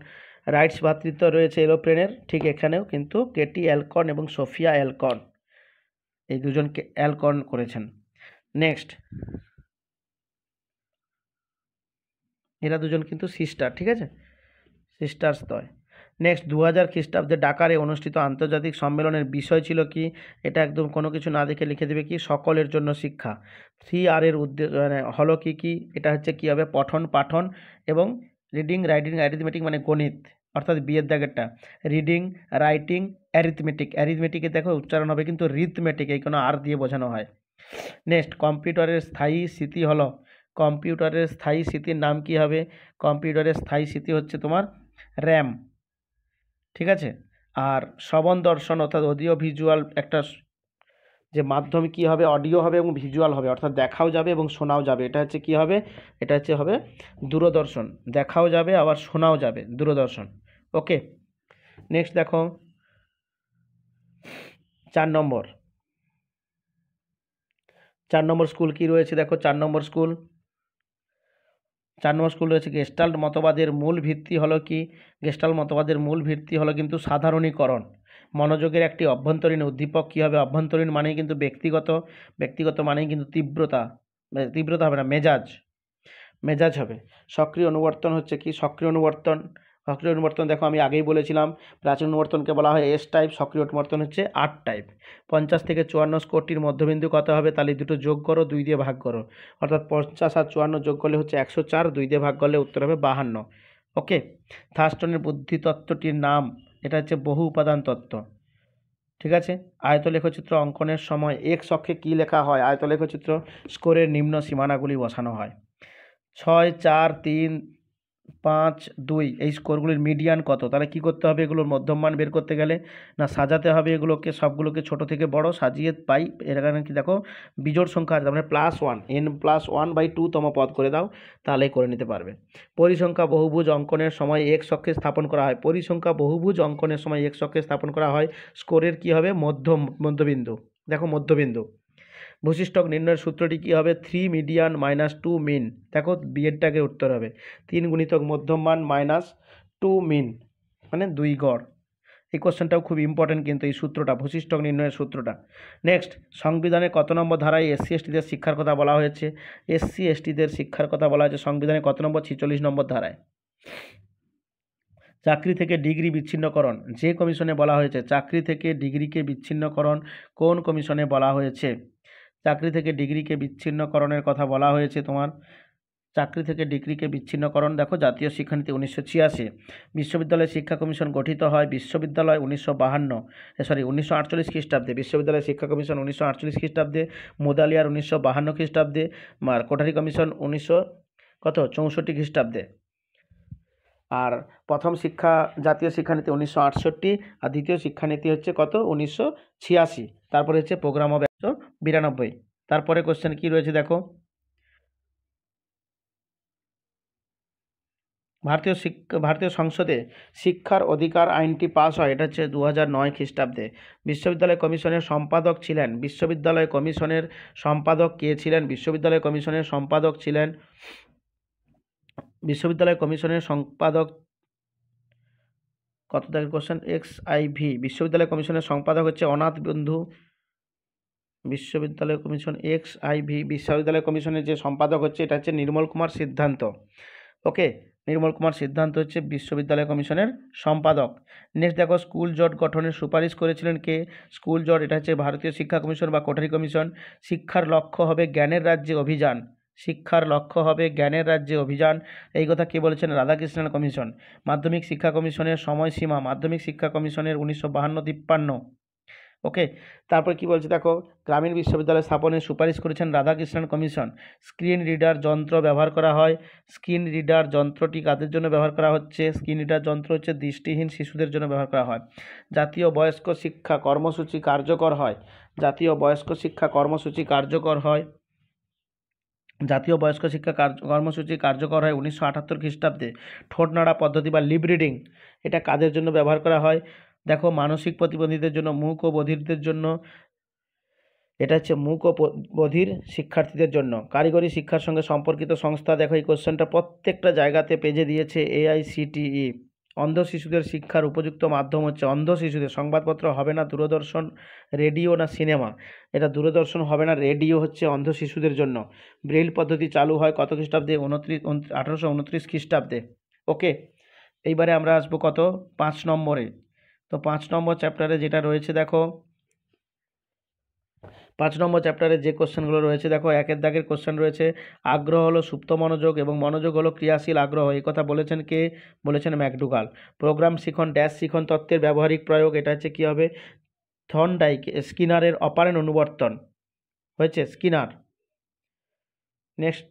রাইটস ভ্রাতৃদ্বয় রয়েছে এরোপ্লেনের, ঠিক এখানেও কিন্তু কেটি অ্যালকর্ন এবং সোফিয়া অ্যালকর্ন, এই দুজনকে অ্যালকর্ন করেছেন। নেক্সট, এরা দুজন কিন্তু সিস্টার, ঠিক আছে, সিস্টার্স তয়। নেক্সট, 2000 খ্রিস্টাব্দে ডাকারে অনুষ্ঠিত আন্তর্জাতিক সম্মেলনের বিষয় ছিল কি, এটা একদম কোনো কিছু না দেখে লিখে দেবে কি, সকলের জন্য শিক্ষা। 3R এর উদ্দেশ্য মানে হলো কি, এটা হচ্ছে কি হবে, পঠন পাঠন এবং রিডিং রাইটিং অ্যারিথমেটিক, মানে গণিত, অর্থাৎ বিয়ের দাগেরটা রিডিং রাইটিং অ্যারিথমেটিক, অ্যারিথমেটিকে দেখো উচ্চারণ হবে কিন্তু রিথমেটিক, এই কোনো আর দিয়ে বোঝানো হয়। নেক্সট, কম্পিউটারের স্থায়ী স্মৃতি হলো, কম্পিউটারের স্থায়ী স্মৃতির নাম কি হবে, কম্পিউটারের স্থায়ী স্মৃতি হচ্ছে তোমার র্যাম। ঠিক আছে, আর শ্রবণ দর্শন অর্থাৎ অডিও ভিজুয়াল একটা যে মাধ্যম কি হবে, অডিও হবে এবং ভিজুয়াল হবে, অর্থাৎ দেখাও যাবে এবং শোনাও যাবে। এটা হচ্ছে কি হবে, এটা হচ্ছে হবে দূরদর্শন। দেখাও যাবে আবার শোনাও যাবে, দূরদর্শন। ওকে, নেক্সট দেখো 4 নম্বর। 4 নম্বর স্কুল কি রয়েছে দেখো, 4 নম্বর স্কুল রয়েছে গেস্টাল্ট মতবাদের মূল ভিত্তি হলো কি, গেস্টাল্ট মতবাদের মূল ভিত্তি হলো কিন্তু সাধারণীকরণ। মনোযোগের একটি অভ্যন্তরীণ উদ্দীপক কী হবে, অভ্যন্তরীণ মানেই কিন্তু ব্যক্তিগত মানেই কিন্তু তীব্রতা হবে না, মেজাজ হবে। সক্রিয় অনুবর্তন হচ্ছে কি, সক্রিয় অনুবর্তন দেখো আমি আগেই বলেছিলাম, প্রাচীন অনুবর্তনকে বলা হয় এস টাইপ, সক্রিয় অনুবর্তন হচ্ছে আর টাইপ। 50 থেকে 54 স্কোরটির মধ্যবিন্দু কত হবে, তাহলে দুটো যোগ করো, 2 দিয়ে ভাগ করো, অর্থাৎ 50 আর 54 যোগ করলে হচ্ছে 104, 2 দিয়ে ভাগ করলে উত্তর হবে 52। ওকে, থার্স্টনের বুদ্ধিতত্ত্বটির নাম, এটা হচ্ছে বহু উপাদান তত্ত্ব। ঠিক আছে, আয়তলেখচিত্র অঙ্কনের সময় এক্স অক্ষে কী লেখা হয়, আয়তলেখচিত্র স্কোরের নিম্ন সীমানাগুলি বসানো হয়। 6, 4, 3, 5, 2 এই স্কোরগুলির মিডিয়ান কত, তাহলে কী করতে হবে, এগুলোর মধ্যম মান বের করতে গেলে না সাজাতে হবে, এগুলোকে সবগুলোকে ছোট থেকে বড় সাজিয়ে পাই। এর কারণে কি দেখো বিজোড় সংখ্যা আছে, মানে +1, n+1/2 তম পদ করে দাও, তাহলেই করে নিতে পারবে। পরিসংখ্যা বহুভুজ অঙ্কনের সময় এক্স অক্ষে স্থাপন করা হয়, পরিসংখ্যা বহুভুজ অঙ্কনের সময় এক্স অক্ষে স্থাপন করা হয়, স্কোরের কি হবে, মধ্যবিন্দু। দেখো মধ্যবিন্দু। বৈশিষ্ট্যক নির্ণয়ের সূত্রটি কী হবে, 3 মিডিয়ান -2 মিন। দেখো বিয়েরটাকে উত্তর হবে 3 গুণিতক মধ্যম মান -2 মিন, মানে 2 গড়। এই কোশ্চেনটাও খুব ইম্পর্টেন্ট কিন্তু, এই সূত্রটা, বৈশিষ্ট্যক নির্ণয়ের সূত্রটা। নেক্সট, সংবিধানে কত নম্বর ধারায় এসসি এসটিদের শিক্ষার কথা বলা হয়েছে, এসসি এসটিদের শিক্ষার কথা বলা হয়েছে সংবিধানে কত নম্বর, 46 নম্বর ধারায়। চাকরি থেকে ডিগ্রি বিচ্ছিন্নকরণ যে কমিশনে বলা হয়েছে, চাকরি থেকে ডিগ্রিকে বিচ্ছিন্নকরণ কোন কমিশনে বলা হয়েছে, চাকরি থেকে ডিগ্রিকে বিচ্ছিন্নকরণের কথা বলা হয়েছে তোমার, চাকরি থেকে ডিগ্রিকে বিচ্ছিন্নকরণ দেখো জাতীয় শিক্ষানীতি 1986। বিশ্ববিদ্যালয় শিক্ষা কমিশন গঠিত হয় 1948 খ্রিস্টাব্দে, বিশ্ববিদ্যালয় শিক্ষা কমিশন 1948 খ্রিস্টাব্দে, মোদালিয়ার 1952 খ্রিস্টাব্দে, আর কোঠারি কমিশন 1964 খ্রিস্টাব্দে। আর প্রথম জাতীয় শিক্ষানীতি 1968, আর দ্বিতীয় শিক্ষানীতি হচ্ছে কত, 1986। তারপরে হচ্ছে প্রোগ্রাম অফ 192। তারপরে কোশ্চেন কি রয়েছে দেখো, ভারতীয় সংসদে শিক্ষার অধিকার আইনটি পাস হয়, এটা হচ্ছে 2009 খ্রিস্টাব্দে। বিশ্ববিদ্যালয় কমিশনের সম্পাদক কে ছিলেন, বিশ্ববিদ্যালয় কমিশনের সম্পাদক কত দেখের কোশ্চেন, XIV। বিশ্ববিদ্যালয় কমিশনের সম্পাদক হচ্ছে অনাথ বন্ধু, বিশ্ববিদ্যালয় কমিশন XIV। বিশ্ববিদ্যালয় কমিশনের যে সম্পাদক হচ্ছে এটা হচ্ছে নির্মল কুমার সিদ্ধান্ত। ওকে, নির্মল কুমার সিদ্ধান্ত হচ্ছে বিশ্ববিদ্যালয় কমিশনের সম্পাদক। নেক্সট দেখো, স্কুল জট গঠনের সুপারিশ করেছিলেন কে, স্কুল জট, এটা হচ্ছে ভারতীয় শিক্ষা কমিশন বা কোঠারি কমিশন। শিক্ষার লক্ষ্য হবে জ্ঞানের রাজ্যে অভিযান, এই কথা কে বলেছেন, রাধাকৃষ্ণন কমিশন। মাধ্যমিক শিক্ষা কমিশনের সময়সীমা, মাধ্যমিক শিক্ষা কমিশনের 1952-53। ওকে, তারপর কি বলছে দেখো, গ্রামীণ বিশ্ববিদ্যালয় স্থাপনের সুপারিশ করেছেন রাধাকৃষ্ণন কমিশন। স্ক্রিন রিডার যন্ত্র ব্যবহার করা হয়, স্ক্রিন রিডার যন্ত্রটি কাদের জন্য ব্যবহার করা হচ্ছে, স্ক্রিন রিডার যন্ত্র হচ্ছে দৃষ্টিহীন শিশুদের জন্য ব্যবহার করা হয়। জাতীয় বয়স্ক শিক্ষা কর্মসূচি কার্যকর হয়, জাতীয় বয়স্ক শিক্ষা কর্মসূচি কার্যকর হয় 1978 খ্রিস্টাব্দে। ঠোঁটনাড়া পদ্ধতি বা লিপ রিডিং, এটা কাদের জন্য ব্যবহার করা হয়, দেখো মানসিক প্রতিবন্ধীদের জন্য, মূক ও বধিরদের জন্য, এটা হচ্ছে মূক ও বধির শিক্ষার্থীদের জন্য। কারিগরি শিক্ষার সঙ্গে সম্পর্কিত সংস্থা, দেখো এই কোশ্চেনটা প্রত্যেকটা জায়গাতে পেজে দিয়েছে, AICTE। অন্ধ শিশুদের শিক্ষার উপযুক্ত মাধ্যম হচ্ছে, অন্ধ শিশুদের সংবাদপত্র হবে না, দূরদর্শন, রেডিও না সিনেমা, এটা দূরদর্শন হবে না, রেডিও হচ্ছে অন্ধ শিশুদের জন্য। ব্রেইল পদ্ধতি চালু হয় কত খ্রিস্টাব্দে, 1829 খ্রিস্টাব্দে। ওকে, এইবারে আমরা আসবো কত, 5 নম্বরে। তো 5 নম্বর চ্যাপ্টারে যেটা রয়েছে দেখো, 5 নম্বর চ্যাপ্টারে যে কোশ্চেনগুলো রয়েছে দেখো, একের দাগের কোশ্চেন রয়েছে, আগ্রহ হলো সুপ্ত মনোযোগ এবং মনোযোগ হলো ক্রিয়াশীল আগ্রহ, এই কথা বলেছেন কে, বলেছেন ম্যাকডুগাল। প্রোগ্রাম শিখন ড্যাশ শিখন তত্ত্বের ব্যবহারিক প্রয়োগ, এটা হচ্ছে কী হবে, থর্নডাইক। স্কিনারের অপারেন্ট অনুবর্তন হয়েছে স্কিনার। নেক্সট,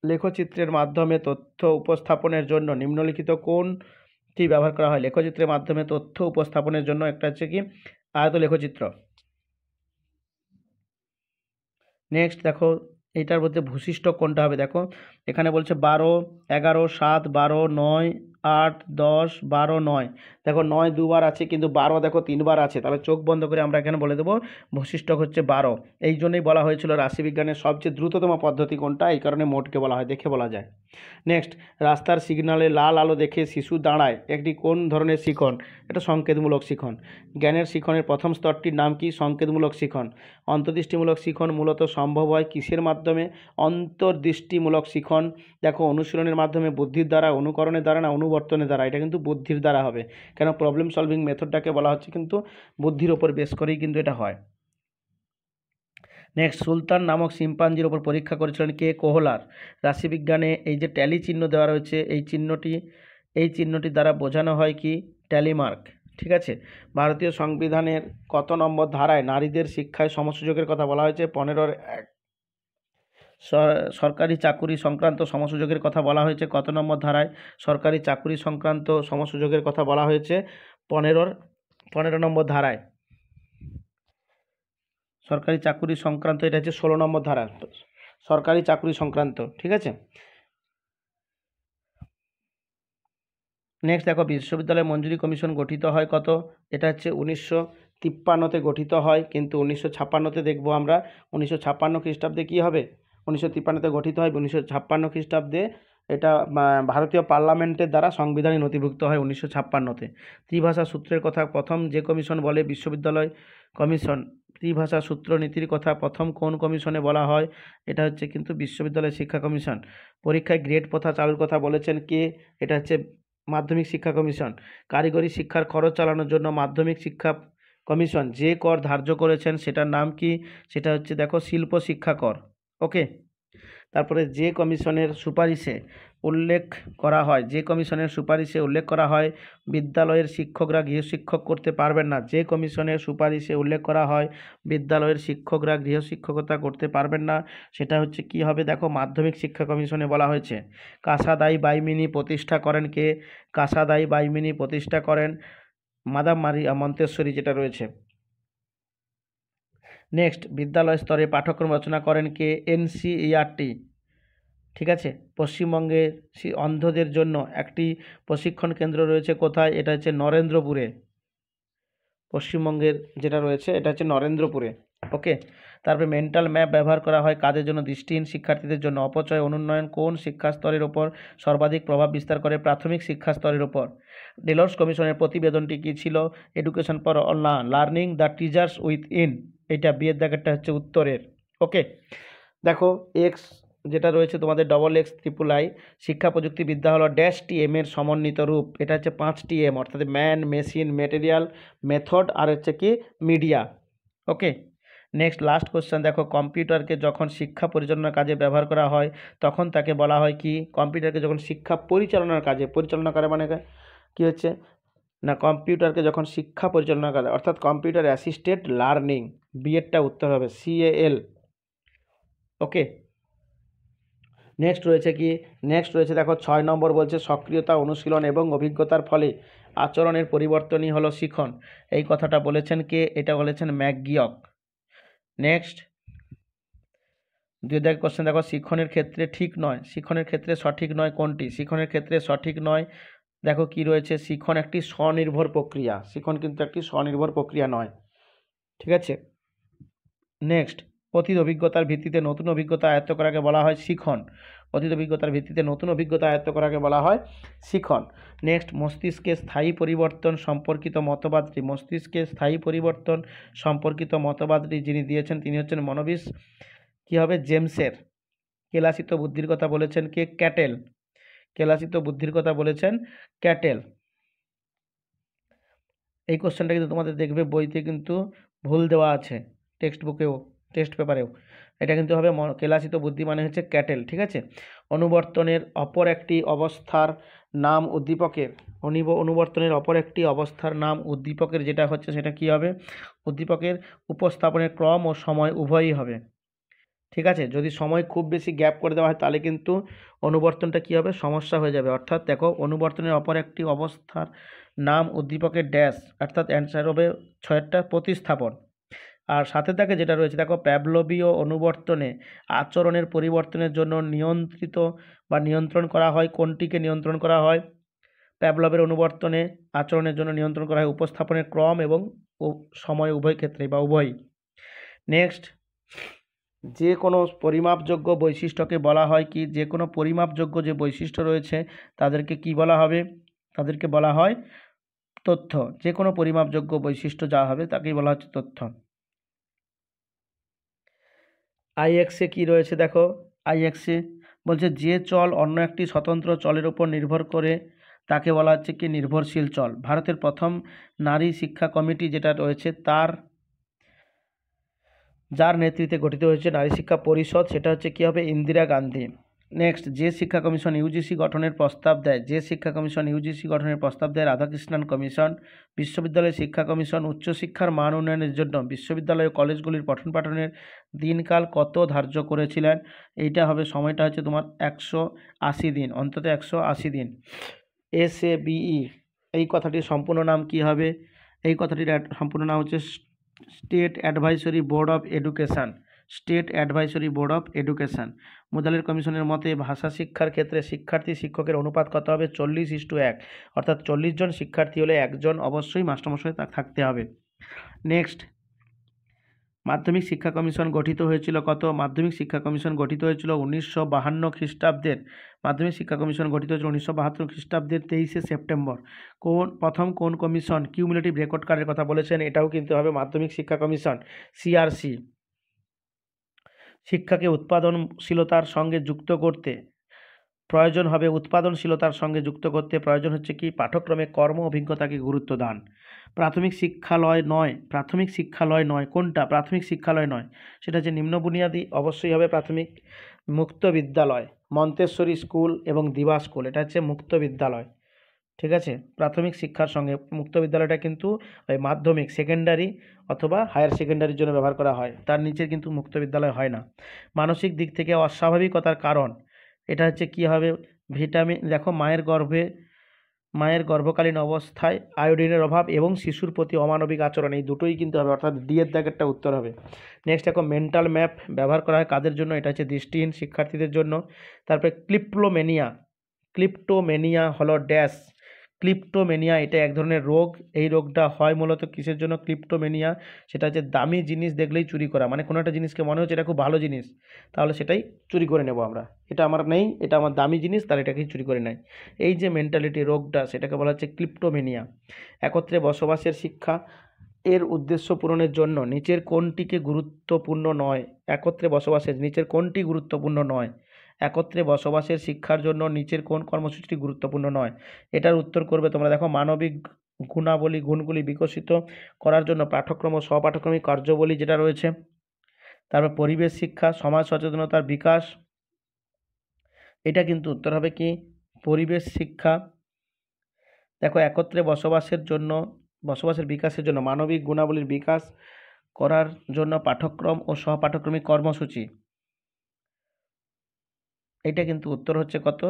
লেখচিত্রের মাধ্যমে তথ্য উপস্থাপনের জন্য নিম্নলিখিত কোনটি ব্যবহার করা হয়, লেখচিত্রের মাধ্যমে তথ্য উপস্থাপনের জন্য একটা হচ্ছে কি আয়ত লেখচিত্র। নেক্সট দেখো এইটার মধ্যে ভূশিষ্ঠ কোনটা হবে, দেখো এখানে বলছে 12, 11, 7, 12, 9, 8, 10, 12, 9। দেখো 9 দুবার আছে কিন্তু 12 দেখো 3বার আছে, তাহলে চোখ বন্ধ করে আমরা এখানে বলে দেবো ভূশিষ্ঠ হচ্ছে 12। এই জন্যই বলা হয়েছিল রাশিবিজ্ঞানের সবচেয়ে দ্রুততম পদ্ধতি কোনটা, এই কারণে মোটকে বলা হয়, দেখে বলা যায়। নেক্সট, রাস্তার সিগন্যালে লাল আলো দেখে শিশু দাঁড়ায়, একটি কোন ধরনের শিখন, এটা সংকেতমূলক শিখন। জ্ঞানের শিখনের প্রথম স্তরটির নাম কি, সংকেতমূলক শিখন। অন্তর্দৃষ্টিমূলক শিখন মূলত সম্ভব হয় কিসের মাধ্যমে, অন্তর্দৃষ্টিমূলক শিখন দেখো অনুশীলনের মাধ্যমে, বুদ্ধির দ্বারা, অনুকরণের দ্বারা না অনুবর্তনের দ্বারা, এটা কিন্তু বুদ্ধির দ্বারা হবে, কেন প্রবলেম সলভিং মেথডটাকে বলা হচ্ছে কিন্তু বুদ্ধির ওপর বেস করেই কিন্তু এটা হয়। নেক্সট, সুলতান নামক শিম্পাঞ্জির ওপর পরীক্ষা করেছিলেন কে, কোহলার। রাশিবিজ্ঞানে এই যে ট্যালি চিহ্ন দেওয়া রয়েছে, এই চিহ্নটি দ্বারা বোঝানো হয় কি, ট্যালি মার্ক। ঠিক আছে। ভারতীয় সংবিধানের কত নম্বর ধারায় নারীদের শিক্ষায় সমসুযোগের কথা বলা হয়েছে, 15(1)। সরকারি চাকুরি সংক্রান্ত সমসুযোগের কথা বলা হয়েছে কত নম্বর ধারায়, সরকারি চাকুরি সংক্রান্ত সমসুযোগের কথা বলা হয়েছে 15 নম্বর ধারায়। সরকারি চাকুরি সংক্রান্ত এটা হচ্ছে 16 নম্বর ধারা, সরকারি চাকুরি সংক্রান্ত। ঠিক আছে। নেক্সট দেখো, বিশ্ববিদ্যালয় মঞ্জুরি কমিশন গঠিত হয় কত, এটা হচ্ছে 1953-তে গঠিত হয়, কিন্তু 1956-তে দেখবো আমরা 1956 খ্রিস্টাব্দে কী হবে, 1953-তে গঠিত হয়, 1956 খ্রিস্টাব্দে এটা ভারতীয় পার্লামেন্টের দ্বারা সংবিধানে নথিভুক্ত হয় 1956-তে। ত্রিভাষা সূত্রের কথা প্রথম যে কমিশন বলে, বিশ্ববিদ্যালয় কমিশন। ত্রিভাষা সূত্র নীতির কথা প্রথম কোন কমিশনে বলা হয়, এটা হচ্ছে কিন্তু বিশ্ববিদ্যালয় শিক্ষা কমিশন। পরীক্ষায় গ্রেড প্রথা চালুর কথা বলেছেন কে, এটা হচ্ছে মাধ্যমিক শিক্ষা কমিশন। কারিগরি শিক্ষার খরচ চালানোর জন্য মাধ্যমিক শিক্ষা কমিশন যে কর ধার্য করেছেন সেটার নাম কি, সেটা হচ্ছে দেখো শিল্প শিক্ষা কর। ওকে। তারপরে যে কমিশনের সুপারিশে উল্লেখ করা হয়, বিদ্যালয়ের শিক্ষকরা গৃহশিক্ষক করতে পারবেন না, যে কমিশনের সুপারিশে উল্লেখ করা হয় বিদ্যালয়ের শিক্ষকরা গৃহশিক্ষকতা করতে পারবেন না, সেটা হচ্ছে কি হবে, দেখো মাধ্যমিক শিক্ষা কমিশনে বলা হয়েছে। কাসাদাই বাইমিনি প্রতিষ্ঠা করেন কে, কাসাদাই বাইমিনি প্রতিষ্ঠা করেন মাদাম মারিয়া মন্তেশ্বরী, যেটা রয়েছে। নেক্সট, বিদ্যালয় স্তরে পাঠ্যক্রম রচনা করেন কে, এনসিইআরটি। ঠিক আছে। পশ্চিমবঙ্গের অন্ধদের জন্য একটি প্রশিক্ষণ কেন্দ্র রয়েছে কোথায়, এটা হচ্ছে নরেন্দ্রপুরে। পশ্চিমবঙ্গের যেটা রয়েছে এটা হচ্ছে নরেন্দ্রপুরে। ওকে। তারপরে মেন্টাল ম্যাপ ব্যবহার করা হয় কাদের জন্য, দৃষ্টিহীন শিক্ষার্থীদের জন্য। অপচয় অনুন্নয়ন কোন শিক্ষা স্তরের ওপর সর্বাধিক প্রভাব বিস্তার করে, প্রাথমিক শিক্ষা স্তরের ওপর। ডেলর্স কমিশনের প্রতিবেদনটি কী ছিল, education for learning the teachers with in, এটা বিয়ের দাগেরটা হচ্ছে উত্তরের। ওকে। দেখো এক্স যেটা রয়েছে তোমাদের XXIII, শিক্ষা প্রযুক্তি বিদ্যা হলো -TM এর সমন্বিত রূপ, এটা হচ্ছে 5টি M, অর্থাৎ ম্যান, মেশিন, মেটেরিয়াল, মেথড আর হচ্ছে কি মিডিয়া। ওকে। নেক্সট লাস্ট কোশ্চেন দেখো, কম্পিউটারকে যখন শিক্ষা পরিচালনার কাজে ব্যবহার করা হয় তখন তাকে বলা হয় কি, কম্পিউটারকে যখন শিক্ষা পরিচালনার কাজে, পরিচালনা করে মানে কি হচ্ছে না, কম্পিউটারকে যখন শিক্ষা পরিচালনা করে অর্থাৎ কম্পিউটার অ্যাসিস্টেড লার্নিং, বিএডটা উত্তর হবে CAL। ওকে। নেক্সট রয়েছে দেখো 6 নম্বর বলছে সক্রিয়তা, অনুশীলন এবং অভিজ্ঞতার ফলে আচরণের পরিবর্তনই হলো শিখন, এই কথাটা বলেছেন কে, এটা বলেছেন ম্যাকগিয়ক। নেক্সট 2 দাগের কোশ্চেন দেখো, শিখনের ক্ষেত্রে সঠিক নয় কোনটি, শিখনের ক্ষেত্রে সঠিক নয় দেখো কি রয়েছে, শিখন একটি স্বনির্ভর প্রক্রিয়া, শিখন কিন্তু একটি স্বনির্ভর প্রক্রিয়া নয়। ঠিক আছে। নেক্সট, অতীত অভিজ্ঞতার ভিত্তিতে নতুন অভিজ্ঞতা আয়ত্ত করাকে বলা হয় শিখন, অতীত অভিজ্ঞতার ভিত্তিতে নতুন অভিজ্ঞতা আয়ত্ত করাকে বলা হয় শিখন। নেক্সট, মস্তিষ্কের স্থায়ী পরিবর্তন সম্পর্কিত মতবাদটি যিনি দিয়েছেন তিনি হচ্ছেন মনোবিস কী হবে, জেমসের। কেলাসিত বুদ্ধির কথা বলেছেন কে, ক্যাটেল। এই কোশ্চেনটা কিন্তু তোমাদের দেখবে বইতে কিন্তু ভুল দেওয়া আছে, টেক্সট বুকেও, টেস্ট পেপারেও। এটা কিন্তু হবে কেলাসিত বুদ্ধি মানে হচ্ছে ক্যাটেল। ঠিক আছে। অনুবর্তনের অপর একটি অবস্থার নাম উদ্দীপকের যেটা হচ্ছে সেটা কি হবে, উদ্দীপকের উপস্থাপনের ক্রম ও সময় উভয়ই হবে। ঠিক আছে। যদি সময় খুব বেশি গ্যাপ করে দেওয়া হয় তাহলে কিন্তু অনুবর্তনটা কী হবে, সমস্যা হয়ে যাবে। অর্থাৎ দেখো, অনুবর্তনের অপর একটি অবস্থার নাম উদ্দীপকের ড্যাশ, অর্থাৎ অ্যান্সার হবে 6টা প্রতিস্থাপন। আর সাথে থাকে যেটা রয়েছে দেখো, প্যাভলোভীয় অনুবর্তনে আচরণের পরিবর্তনের জন্য নিয়ন্ত্রিত বা নিয়ন্ত্রণ করা হয়। কোনটিকে নিয়ন্ত্রণ করা হয়? প্যাভলভের অনুবর্তনে আচরণের জন্য নিয়ন্ত্রণ করা হয় উপস্থাপনের ক্রম এবং সময় উভয় ক্ষেত্রেই বা উভয়ই। নেক্সট, যে কোনো পরিমাপযোগ্য বৈশিষ্ট্যকে বলা হয় কি? যে কোনো পরিমাপযোগ্য যে বৈশিষ্ট্য রয়েছে তাদেরকে কি বলা হবে? তাদেরকে বলা হয় তথ্য। যে কোনো পরিমাপযোগ্য বৈশিষ্ট্য যা হবে তাকেই বলা হচ্ছে তথ্য। আইএক্সে কি রয়েছে দেখো, আইএক্সে বলছে যে চল অন্য একটি স্বতন্ত্র চলের উপর নির্ভর করে তাকে বলা হচ্ছে কি? নির্ভরশীল চল। ভারতের প্রথম নারী শিক্ষা কমিটি যেটা রয়েছে যার নেতৃত্বে গঠিত হয়েছে নারী শিক্ষা পরিষদ, সেটা হচ্ছে কী হবে? ইন্দিরা গান্ধী। নেক্সট, যে শিক্ষা কমিশন ইউজিসি গঠনের প্রস্তাব দেয়, যে শিক্ষা কমিশন ইউজিসি গঠনের প্রস্তাব দেয় রাধাকৃষ্ণন কমিশন। বিশ্ববিদ্যালয় শিক্ষা কমিশন উচ্চশিক্ষার মান উন্নয়নের জন্য বিশ্ববিদ্যালয় ও কলেজগুলির পঠন পাঠনের দিনকাল কত ধার্য করেছিলেন? এইটা হবে, সময়টা হচ্ছে তোমার 180 দিন, অন্তত 180 দিন। SABE এই কথাটির সম্পূর্ণ নাম কি হবে? এই কথাটির সম্পূর্ণ নাম হচ্ছে state advisory board of education. State advisory board of education. মোদালের কমিশনের মতে ভাষা শিক্ষার ক্ষেত্রে শিক্ষার্থী শিক্ষকের অনুপাত কত হবে? 40:1, অর্থাৎ 40 জন শিক্ষার্থী হলে একজন অবশ্যই মাস্টারমশাই থাকতে হবে। নেক্সট, মাধ্যমিক শিক্ষা কমিশন গঠিত হয়েছিল কত? মাধ্যমিক শিক্ষা কমিশন গঠিত হয়েছিল 1952 খ্রিস্টাব্দের। মাধ্যমিক শিক্ষা কমিশন গঠিত হয়েছিল 1972 খ্রিস্টাব্দের 23শে সেপ্টেম্বর। প্রথম কোন কমিশন কিউমুলেটিভ রেকর্ড কার্ডের কথা বলেছেন? এটাও কিন্তু হবে মাধ্যমিক শিক্ষা কমিশন, CRC। শিক্ষাকে উৎপাদনশীলতার সঙ্গে যুক্ত করতে প্রয়োজন হবে, উৎপাদনশীলতার সঙ্গে যুক্ত করতে প্রয়োজন হচ্ছে কি? পাঠ্যক্রমে কর্ম অভিজ্ঞতাকে গুরুত্ব দান। প্রাথমিক শিক্ষালয় নয় কোনটা? প্রাথমিক শিক্ষালয় নয়, সেটা হচ্ছে নিম্ন বুনিয়াদী, অবশ্যই হবে প্রাথমিক। মুক্ত বিদ্যালয়, মন্তেশ্বরী স্কুল এবং দিবা স্কুল, এটা হচ্ছে মুক্ত বিদ্যালয়। ঠিক আছে, প্রাথমিক শিক্ষার সঙ্গে মুক্ত বিদ্যালয়টা কিন্তু ওই মাধ্যমিক, সেকেন্ডারি অথবা হায়ার সেকেন্ডারির জন্য ব্যবহার করা হয়, তার নিচে কিন্তু মুক্ত বিদ্যালয় হয় না। মানসিক দিক থেকে অস্বাভাবিকতার কারণ, এটা হচ্ছে কি হবে? ভিটামিন, দেখো মায়ের গর্ভকালীন অবস্থায় আয়োডিনের অভাব এবং শিশুর প্রতি অমানবিক আচরণ, এই দুটোই কিন্তু হবে, অর্থাৎ ডি এর দাগেরটা উত্তর হবে। নেক্সট দেখো, মেন্টাল ম্যাপ ব্যবহার করা হয় কাদের জন্য? এটা হচ্ছে দৃষ্টিহীন শিক্ষার্থীদের জন্য। তারপরে ক্লিপ্টোমেনিয়া হলো ড্যাশ। ক্লিপ্টোমেনিয়া এটা এক ধরনের রোগ। এই রোগটা হয় মূলত কিসের জন্য? ক্লিপ্টোমেনিয়া, সেটা হচ্ছে দামি জিনিস দেখলেই চুরি করা, মানে কোনো একটা জিনিসকে মনে হচ্ছে এটা খুব ভালো জিনিস, তাহলে সেটাই চুরি করে নেব আমরা। এটা আমার নেই, এটা আমার দামি জিনিস, তাহলে এটাকেই চুরি করে নেয়। এই যে মেন্টালিটি রোগটা, সেটাকে বলা হচ্ছে ক্লিপ্টোমেনিয়া। একত্রে বসবাসের শিক্ষা এর উদ্দেশ্য পূরণের জন্য নিচের কোনটিকে গুরুত্বপূর্ণ নয়? একত্রে বসবাসের নিচের কোনটি গুরুত্বপূর্ণ নয়? একত্রে বসবাসের শিক্ষার জন্য নিচের কোন কর্মসূচিটি গুরুত্বপূর্ণ নয়? এটার উত্তর করবে তোমরা। দেখো, মানবিক গুণগুলি বিকশিত করার জন্য পাঠ্যক্রম ও স্বপাঠক্রমিক কার্যাবলী যেটা রয়েছে। তারপর পরিবেশ শিক্ষা, সমাজ সচেতনতার বিকাশ, এটা কিন্তু উত্তর হবে কি? পরিবেশ শিক্ষা। দেখো, একত্রে বসবাসের বিকাশের জন্য মানবিক গুণাবলীর বিকাশ করার জন্য পাঠ্যক্রম ও সহপাঠক্রমিক কর্মসূচি, এটা কিন্তু উত্তর হচ্ছে কত?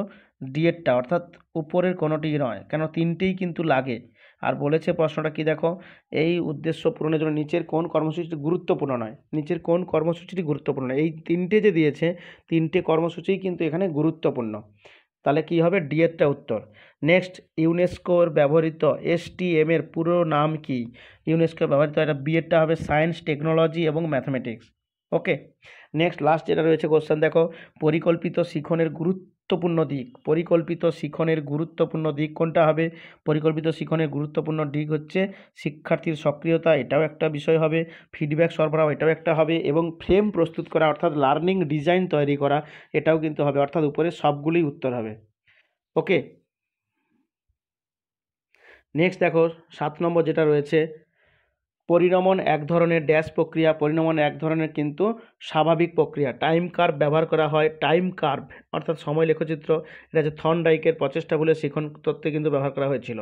ডিএডটা, অর্থাৎ উপরের কোনোটি নয়, কেন তিনটেই কিন্তু লাগে। আর বলেছে প্রশ্নটা কি দেখো, এই উদ্দেশ্য পূরণের জন্য নিচের কোন কর্মসূচিটি গুরুত্বপূর্ণ নয়? নিচের কোন কর্মসূচিটি গুরুত্বপূর্ণ নয়? এই তিনটে যে দিয়েছে, তিনটে কর্মসূচিই কিন্তু এখানে গুরুত্বপূর্ণ, তাহলে কি হবে? ডিএডটা উত্তর। নেক্সট, ইউনেস্কোর ব্যবহৃত STM এর পুরো নাম কি? ইউনেস্কোর ব্যবহৃত, এটা বিএডটা হবে সায়েন্স, টেকনোলজি এবং ম্যাথমেটিক্স। ওকে, নেক্সট লাস্ট যেটা রয়েছে কোশ্চেন দেখো, পরিকল্পিত শিখনের গুরুত্বপূর্ণ দিক কোনটা হবে? পরিকল্পিত শিখনের গুরুত্বপূর্ণ দিক হচ্ছে শিক্ষার্থীর সক্রিয়তা, এটাও একটা বিষয় হবে। ফিডব্যাক সরবরাহ, এটাও একটা হবে। এবং ফ্রেম প্রস্তুত করা, অর্থাৎ লার্নিং ডিজাইন তৈরি করা, এটাও কিন্তু হবে, অর্থাৎ উপরে সবগুলোই উত্তর হবে। ওকে, নেক্সট দেখো 7 নম্বর যেটা রয়েছে, পরিণমন এক ধরনের ড্যাশ প্রক্রিয়া। পরিণমন এক ধরনের কিন্তু স্বাভাবিক প্রক্রিয়া। টাইম কার্ভ ব্যবহার করা হয়, টাইম কার্ভ অর্থাৎ সময় লেখচিত্র, এটা হচ্ছে থর্নডাইকের প্রচেষ্টা বলে শিখন তত্ত্বে কিন্তু ব্যবহার করা হয়েছিল।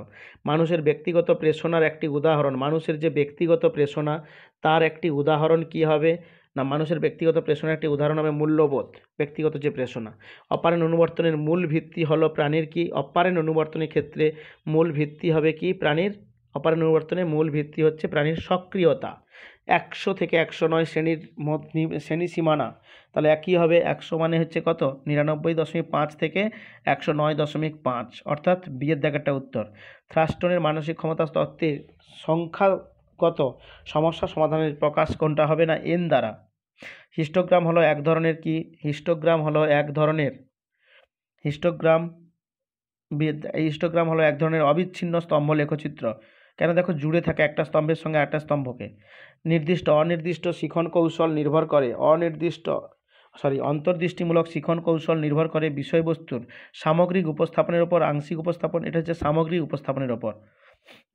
মানুষের ব্যক্তিগত প্রেরণার একটি উদাহরণ, মানুষের যে ব্যক্তিগত প্রেরণা তার একটি উদাহরণ কি হবে না? মানুষের ব্যক্তিগত প্রেরণার একটি উদাহরণ হবে মূল্যবোধ, ব্যক্তিগত যে প্রেরণা। অপারেন্ট অনুবর্তনের মূল ভিত্তি হলো প্রাণীর কি? অপারেন্ট অনুবর্তনের ক্ষেত্রে মূল ভিত্তি হবে কি? প্রাণীর। অপারেন্ট অনুবর্তনের মূল ভিত্তি হচ্ছে প্রাণীর সক্রিয়তা। 100 থেকে 109 শ্রেণীর শ্রেণী সীমানা, তাহলে একই হবে। 100 মানে হচ্ছে কত, 99.5 থেকে 109.5, অর্থাৎ বিয়ের দেখাটা উত্তর। থ্রাস্টনের মানসিক ক্ষমতা তত্ত্বের সংখ্যাগত সমস্যা সমাধানের প্রকাশ কোনটা হবে না, এন দ্বারা। হিস্টোগ্রাম হলো এক ধরনের কি, হিস্টোগ্রাম হলো এক ধরনের হিস্টোগ্রাম হলো এক ধরনের অবিচ্ছিন্ন স্তম্ভ লেখচিত্র। কেন, দেখো জুড়ে থাকে একটা স্তম্ভের সঙ্গে একটা স্তম্ভকে। অনির্দিষ্ট শিখন কৌশল নির্ভর করে অন্তর্দৃষ্টিমূলক শিখন কৌশল নির্ভর করে বিষয়বস্তুর সামগ্রিক উপস্থাপনের ওপর আংশিক উপস্থাপন, এটা হচ্ছে সামগ্রিক উপস্থাপনের ওপর।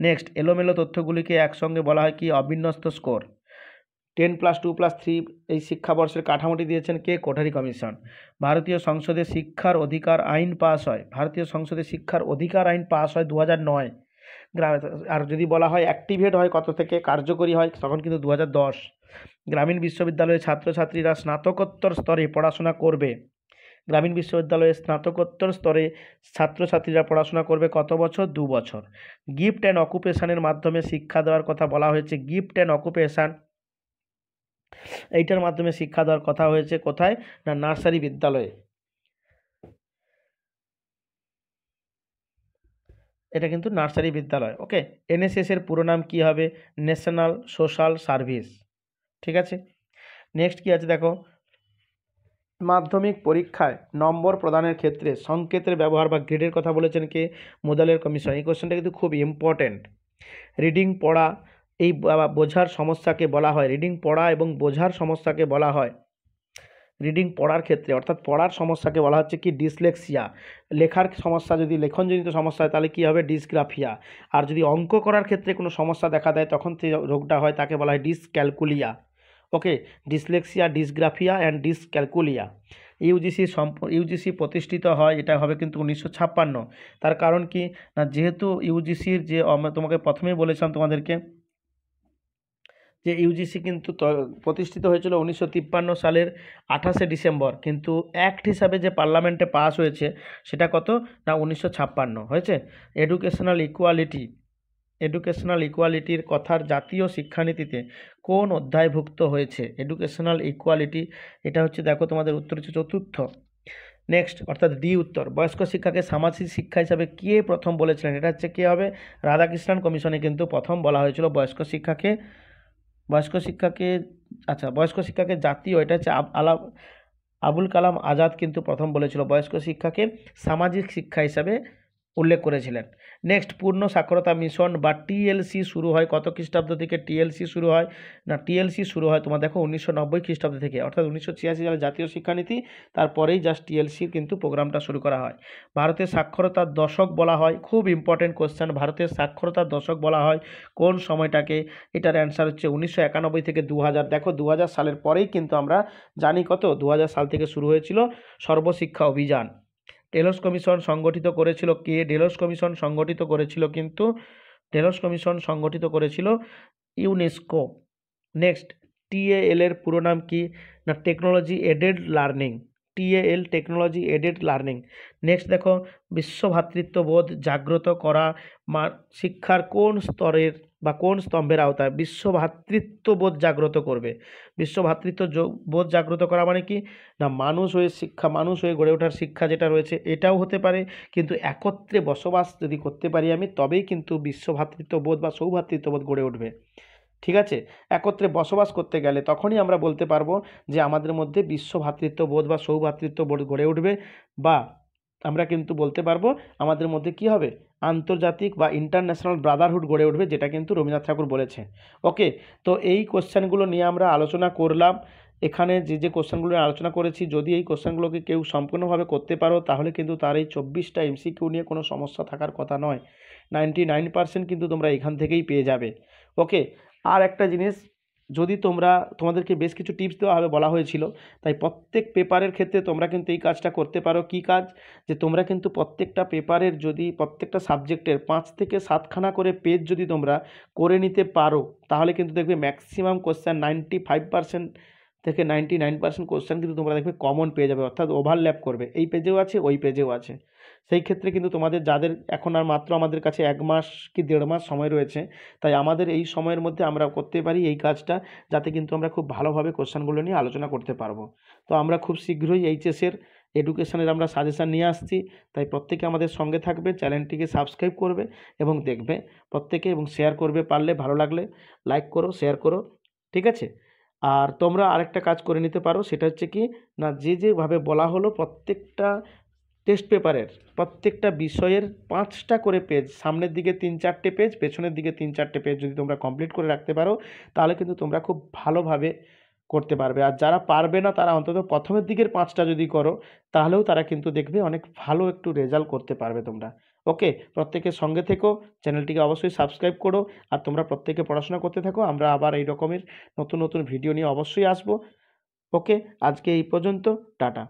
নেক্সট, এলোমেলো তথ্যগুলিকে একসঙ্গে বলা হয় কি, অবিন্যস্ত স্কোর। 10+2+3 এই শিক্ষাবর্ষের কাঠামোটি দিয়েছেন কে, কোঠারি কমিশন। ভারতীয় সংসদে শিক্ষার অধিকার আইন পাস হয়, 2009। আর যদি বলা হয় অ্যাক্টিভেট হয় কত থেকে, কার্যকরী হয় তখন কিন্তু 2010। গ্রামীণ বিশ্ববিদ্যালয়ে ছাত্রছাত্রীরা স্নাতকোত্তর স্তরে পড়াশোনা করবে, গ্রামীণ বিশ্ববিদ্যালয়ে স্নাতকোত্তর স্তরে ছাত্রছাত্রীরা পড়াশোনা করবে কত বছর, 2 বছর। গিফট অ্যান্ড অকুপেশনের মাধ্যমে শিক্ষা দেওয়ার কথা বলা হয়েছে, গিফট অ্যান্ড অকুপেশন এইটার মাধ্যমে শিক্ষা দেওয়ার কথা হয়েছে কোথায় না, নার্সারি বিদ্যালয়ে। এটা কিন্তু নার্সারি বিদ্যালয়। ওকে, এনএসএস এর পুরো নাম কি হবে, ন্যাশনাল সোশ্যাল সার্ভিস। ঠিক আছে, নেক্সট কি আছে দেখো, মাধ্যমিক পরীক্ষায় নম্বর প্রদানের ক্ষেত্রে সংকেতের ব্যবহার বা গ্রেডের কথা বলেছেন কে, মুদালের কমিশন। এই কোশ্চেনটা কিন্তু খুব ইম্পর্টেন্ট। রিডিং পড়া এই বোঝার সমস্যাকে বলা হয়, রিডিং পড়া এবং বোঝার সমস্যাকে বলা হয়, রিডিং পড়ার ক্ষেত্রে অর্থাৎ পড়ার সমস্যাকে বলা হচ্ছে কি, ডিসলেক্সিয়া। লেখার সমস্যা যদি লেখনজনিত সমস্যা হয় তাহলে কি হবে, ডিসগ্রাফিয়া। আর যদি অঙ্ক করার ক্ষেত্রে কোনো সমস্যা দেখা দেয় তখন যে রোগটা হয় তাকে বলা হয় dyscalculia. Okay, dyslexia, dysgraphia and dyscalculia. UGC প্রতিষ্ঠিত হয়, এটা হবে কিন্তু 1956। তার কারণ কি না, যেহেতু ইউজিসির যে তোমাকে প্রথমেই বলেছিলাম তোমাদেরকে যে ইউজিসি কিন্তু প্রতিষ্ঠিত হয়েছিল 1953 সালের 28শে ডিসেম্বর, কিন্তু অ্যাক্ট হিসাবে যে পার্লামেন্টে পাস হয়েছে সেটা কত না 1956 হয়েছে। এডুকেশনাল ইকুয়ালিটির কথার জাতীয় শিক্ষানীতিতে কোন অধ্যায়ভুক্ত হয়েছে, এডুকেশনাল ইকুয়ালিটি, এটা হচ্ছে দেখো তোমাদের উত্তর হচ্ছে 4র্থ। নেক্সট অর্থাৎ ডি উত্তর, বয়স্ক শিক্ষাকে সামাজিক শিক্ষা হিসাবে কে প্রথম বলেছিলেন, এটা হচ্ছে কে হবে, রাধাকৃষ্ণন কমিশনে কিন্তু প্রথম বলা হয়েছিল বয়স্ক শিক্ষাকে বয়স্ক শিক্ষাকে জাতীয়, এটা হচ্ছে আবুল কালাম আজাদ কিন্তু প্রথম বলেছিল বয়স্ক শিক্ষাকে সামাজিক শিক্ষা হিসাবে উল্লেখ করেছিলেন। নেক্সট, পূর্ণ সাক্ষরতা মিশন বা টিএলসি শুরু হয় কত খ্রিস্টাব্দ থেকে, টিএলসি শুরু হয় তোমার দেখো 1990 খ্রিস্টাব্দ থেকে, অর্থাৎ 1986 সালে জাতীয় শিক্ষানীতি, তারপরেই জাস্ট টিএলসি কিন্তু প্রোগ্রামটা শুরু করা হয়। ভারতের সাক্ষরতার দশক বলা হয়, খুব ইম্পর্টেন্ট কোশ্চেন, ভারতের সাক্ষরতার দশক বলা হয় কোন সময়টাকে, এটার অ্যান্সার হচ্ছে 1991 থেকে 2000। দেখো 2000 সালের পরেই কিন্তু আমরা জানি কত, 2000 সাল থেকে শুরু হয়েছিল সর্বশিক্ষা অভিযান। ডেলস কমিশন সংগঠিত করেছিল কে, ডেলস কমিশন সংগঠিত করেছিল ইউনেস্কো। নেক্সট, টিএএল এর পুরো নাম কি না, technology aided learning, technology aided learning. Next দেখো, বিশ্বভ্রাতৃত্ববোধ জাগ্রত করা শিক্ষার কোন স্তরের বা কোন স্তম্ভের আওতায়, বিশ্বভ্রাতৃত্ববোধ জাগ্রত করবে। বোধ জাগ্রত করা মানে কি না, মানুষ হয়ে গড়ে ওঠার শিক্ষা যেটা রয়েছে এটাও হতে পারে, কিন্তু একত্রে বসবাস যদি করতে পারি আমি, তবেই কিন্তু বিশ্বভ্রাতৃত্ববোধ বা সৌভ্রাতৃত্ববোধ গড়ে উঠবে। ঠিক আছে, একত্রে বসবাস করতে গেলে তখনই আমরা বলতে পারবো যে আমাদের মধ্যে বিশ্বভ্রাতৃত্ববোধ বা সৌভ্রাতৃত্ববোধ গড়ে উঠবে, বা আমরা কিন্তু বলতে পারবো আমাদের মধ্যে কি হবে, আন্তর্জাতিক বা ইন্টারন্যাশনাল ব্রাদারহুড গড়ে উঠবে, যেটা কিন্তু রবীন্দ্রনাথ ঠাকুর বলেছে। ওকে, তো এই কোশ্চেনগুলো নিয়ে আমরা আলোচনা করলাম। এখানে যে কোশ্চেনগুলো আলোচনা করেছি, যদি এই কোশ্চেনগুলোকে কেউ সম্পূর্ণভাবে করতে পারো তাহলে কিন্তু তার এই 24টা এমসিকিউ নিয়ে কোনো সমস্যা থাকার কথা নয়, 99% কিন্তু তোমরা এখান থেকেই পেয়ে যাবে। ওকে, আর একটা জিনিস, যদি তোমাদেরকে বেশ কিছু টিপস দেওয়া হবে বলা হয়েছিল, তাই প্রত্যেক পেপারের ক্ষেত্রে তোমরা কিন্তু এই কাজটা করতে পারো। কি কাজ, যে তোমরা কিন্তু প্রত্যেকটা পেপারের যদি প্রত্যেকটা সাবজেক্টের 5 থেকে 7খানা করে পেজ যদি তোমরা করে নিতে পারো, তাহলে কিন্তু দেখবে ম্যাক্সিমাম কোশ্চেন 95% থেকে 99% কোশ্চেন কিন্তু তোমরা দেখবে কমন পেয়ে যাবে, অর্থাৎ ওভারল্যাপ করবে, এই পেজেও আছে ওই পেজেও আছে। সেই ক্ষেত্রে কিন্তু তোমাদের যাদের এখন আর মাত্র আমাদের কাছে 1 মাস কি 1.5 মাস সময় রয়েছে, তাই আমাদের এই সময়ের মধ্যে আমরা করতে পারি এই কাজটা, যাতে কিন্তু আমরা খুব ভালোভাবে কোশ্চেনগুলো নিয়ে আলোচনা করতে পারবো। তো আমরা খুব শীঘ্রই এইচএসের এডুকেশনের আমরা সাজেশান নিয়ে আসছি, তাই প্রত্যেকে আমাদের সঙ্গে থাকবে, চ্যানেলটিকে সাবস্ক্রাইব করবে এবং দেখবে প্রত্যেকে, এবং শেয়ার করবে, পারলে ভালো লাগলে লাইক করো, শেয়ার করো, ঠিক আছে? আর তোমরা আরেকটা কাজ করে নিতে পারো, সেটা হচ্ছে কি না, যেভাবে বলা হলো প্রত্যেকটা টেস্ট পেপারের প্রত্যেকটা বিষয়ের 5টা করে পেজ, সামনের দিকে 3-4টে পেজ, পেছনের দিকে 3-4টে পেজ যদি তোমরা কমপ্লিট করে রাখতে পারো, তাহলে কিন্তু তোমরা খুব ভালোভাবে করতে পারবে। আর যারা পারবে না তারা অন্তত প্রথমের দিকের 5টা যদি করো, তাহলেও তারা কিন্তু দেখবে অনেক ভালো একটু রেজাল্ট করতে পারবে তোমরা। ওকে, প্রত্যেকের সঙ্গে থেকো, চ্যানেলটিকে অবশ্যই সাবস্ক্রাইব করো, আর তোমরা প্রত্যেকে পড়াশোনা করতে থাকো। আমরা আবার এই রকমের নতুন নতুন ভিডিও নিয়ে অবশ্যই আসবো। ওকে, আজকে এই পর্যন্ত, টাটা।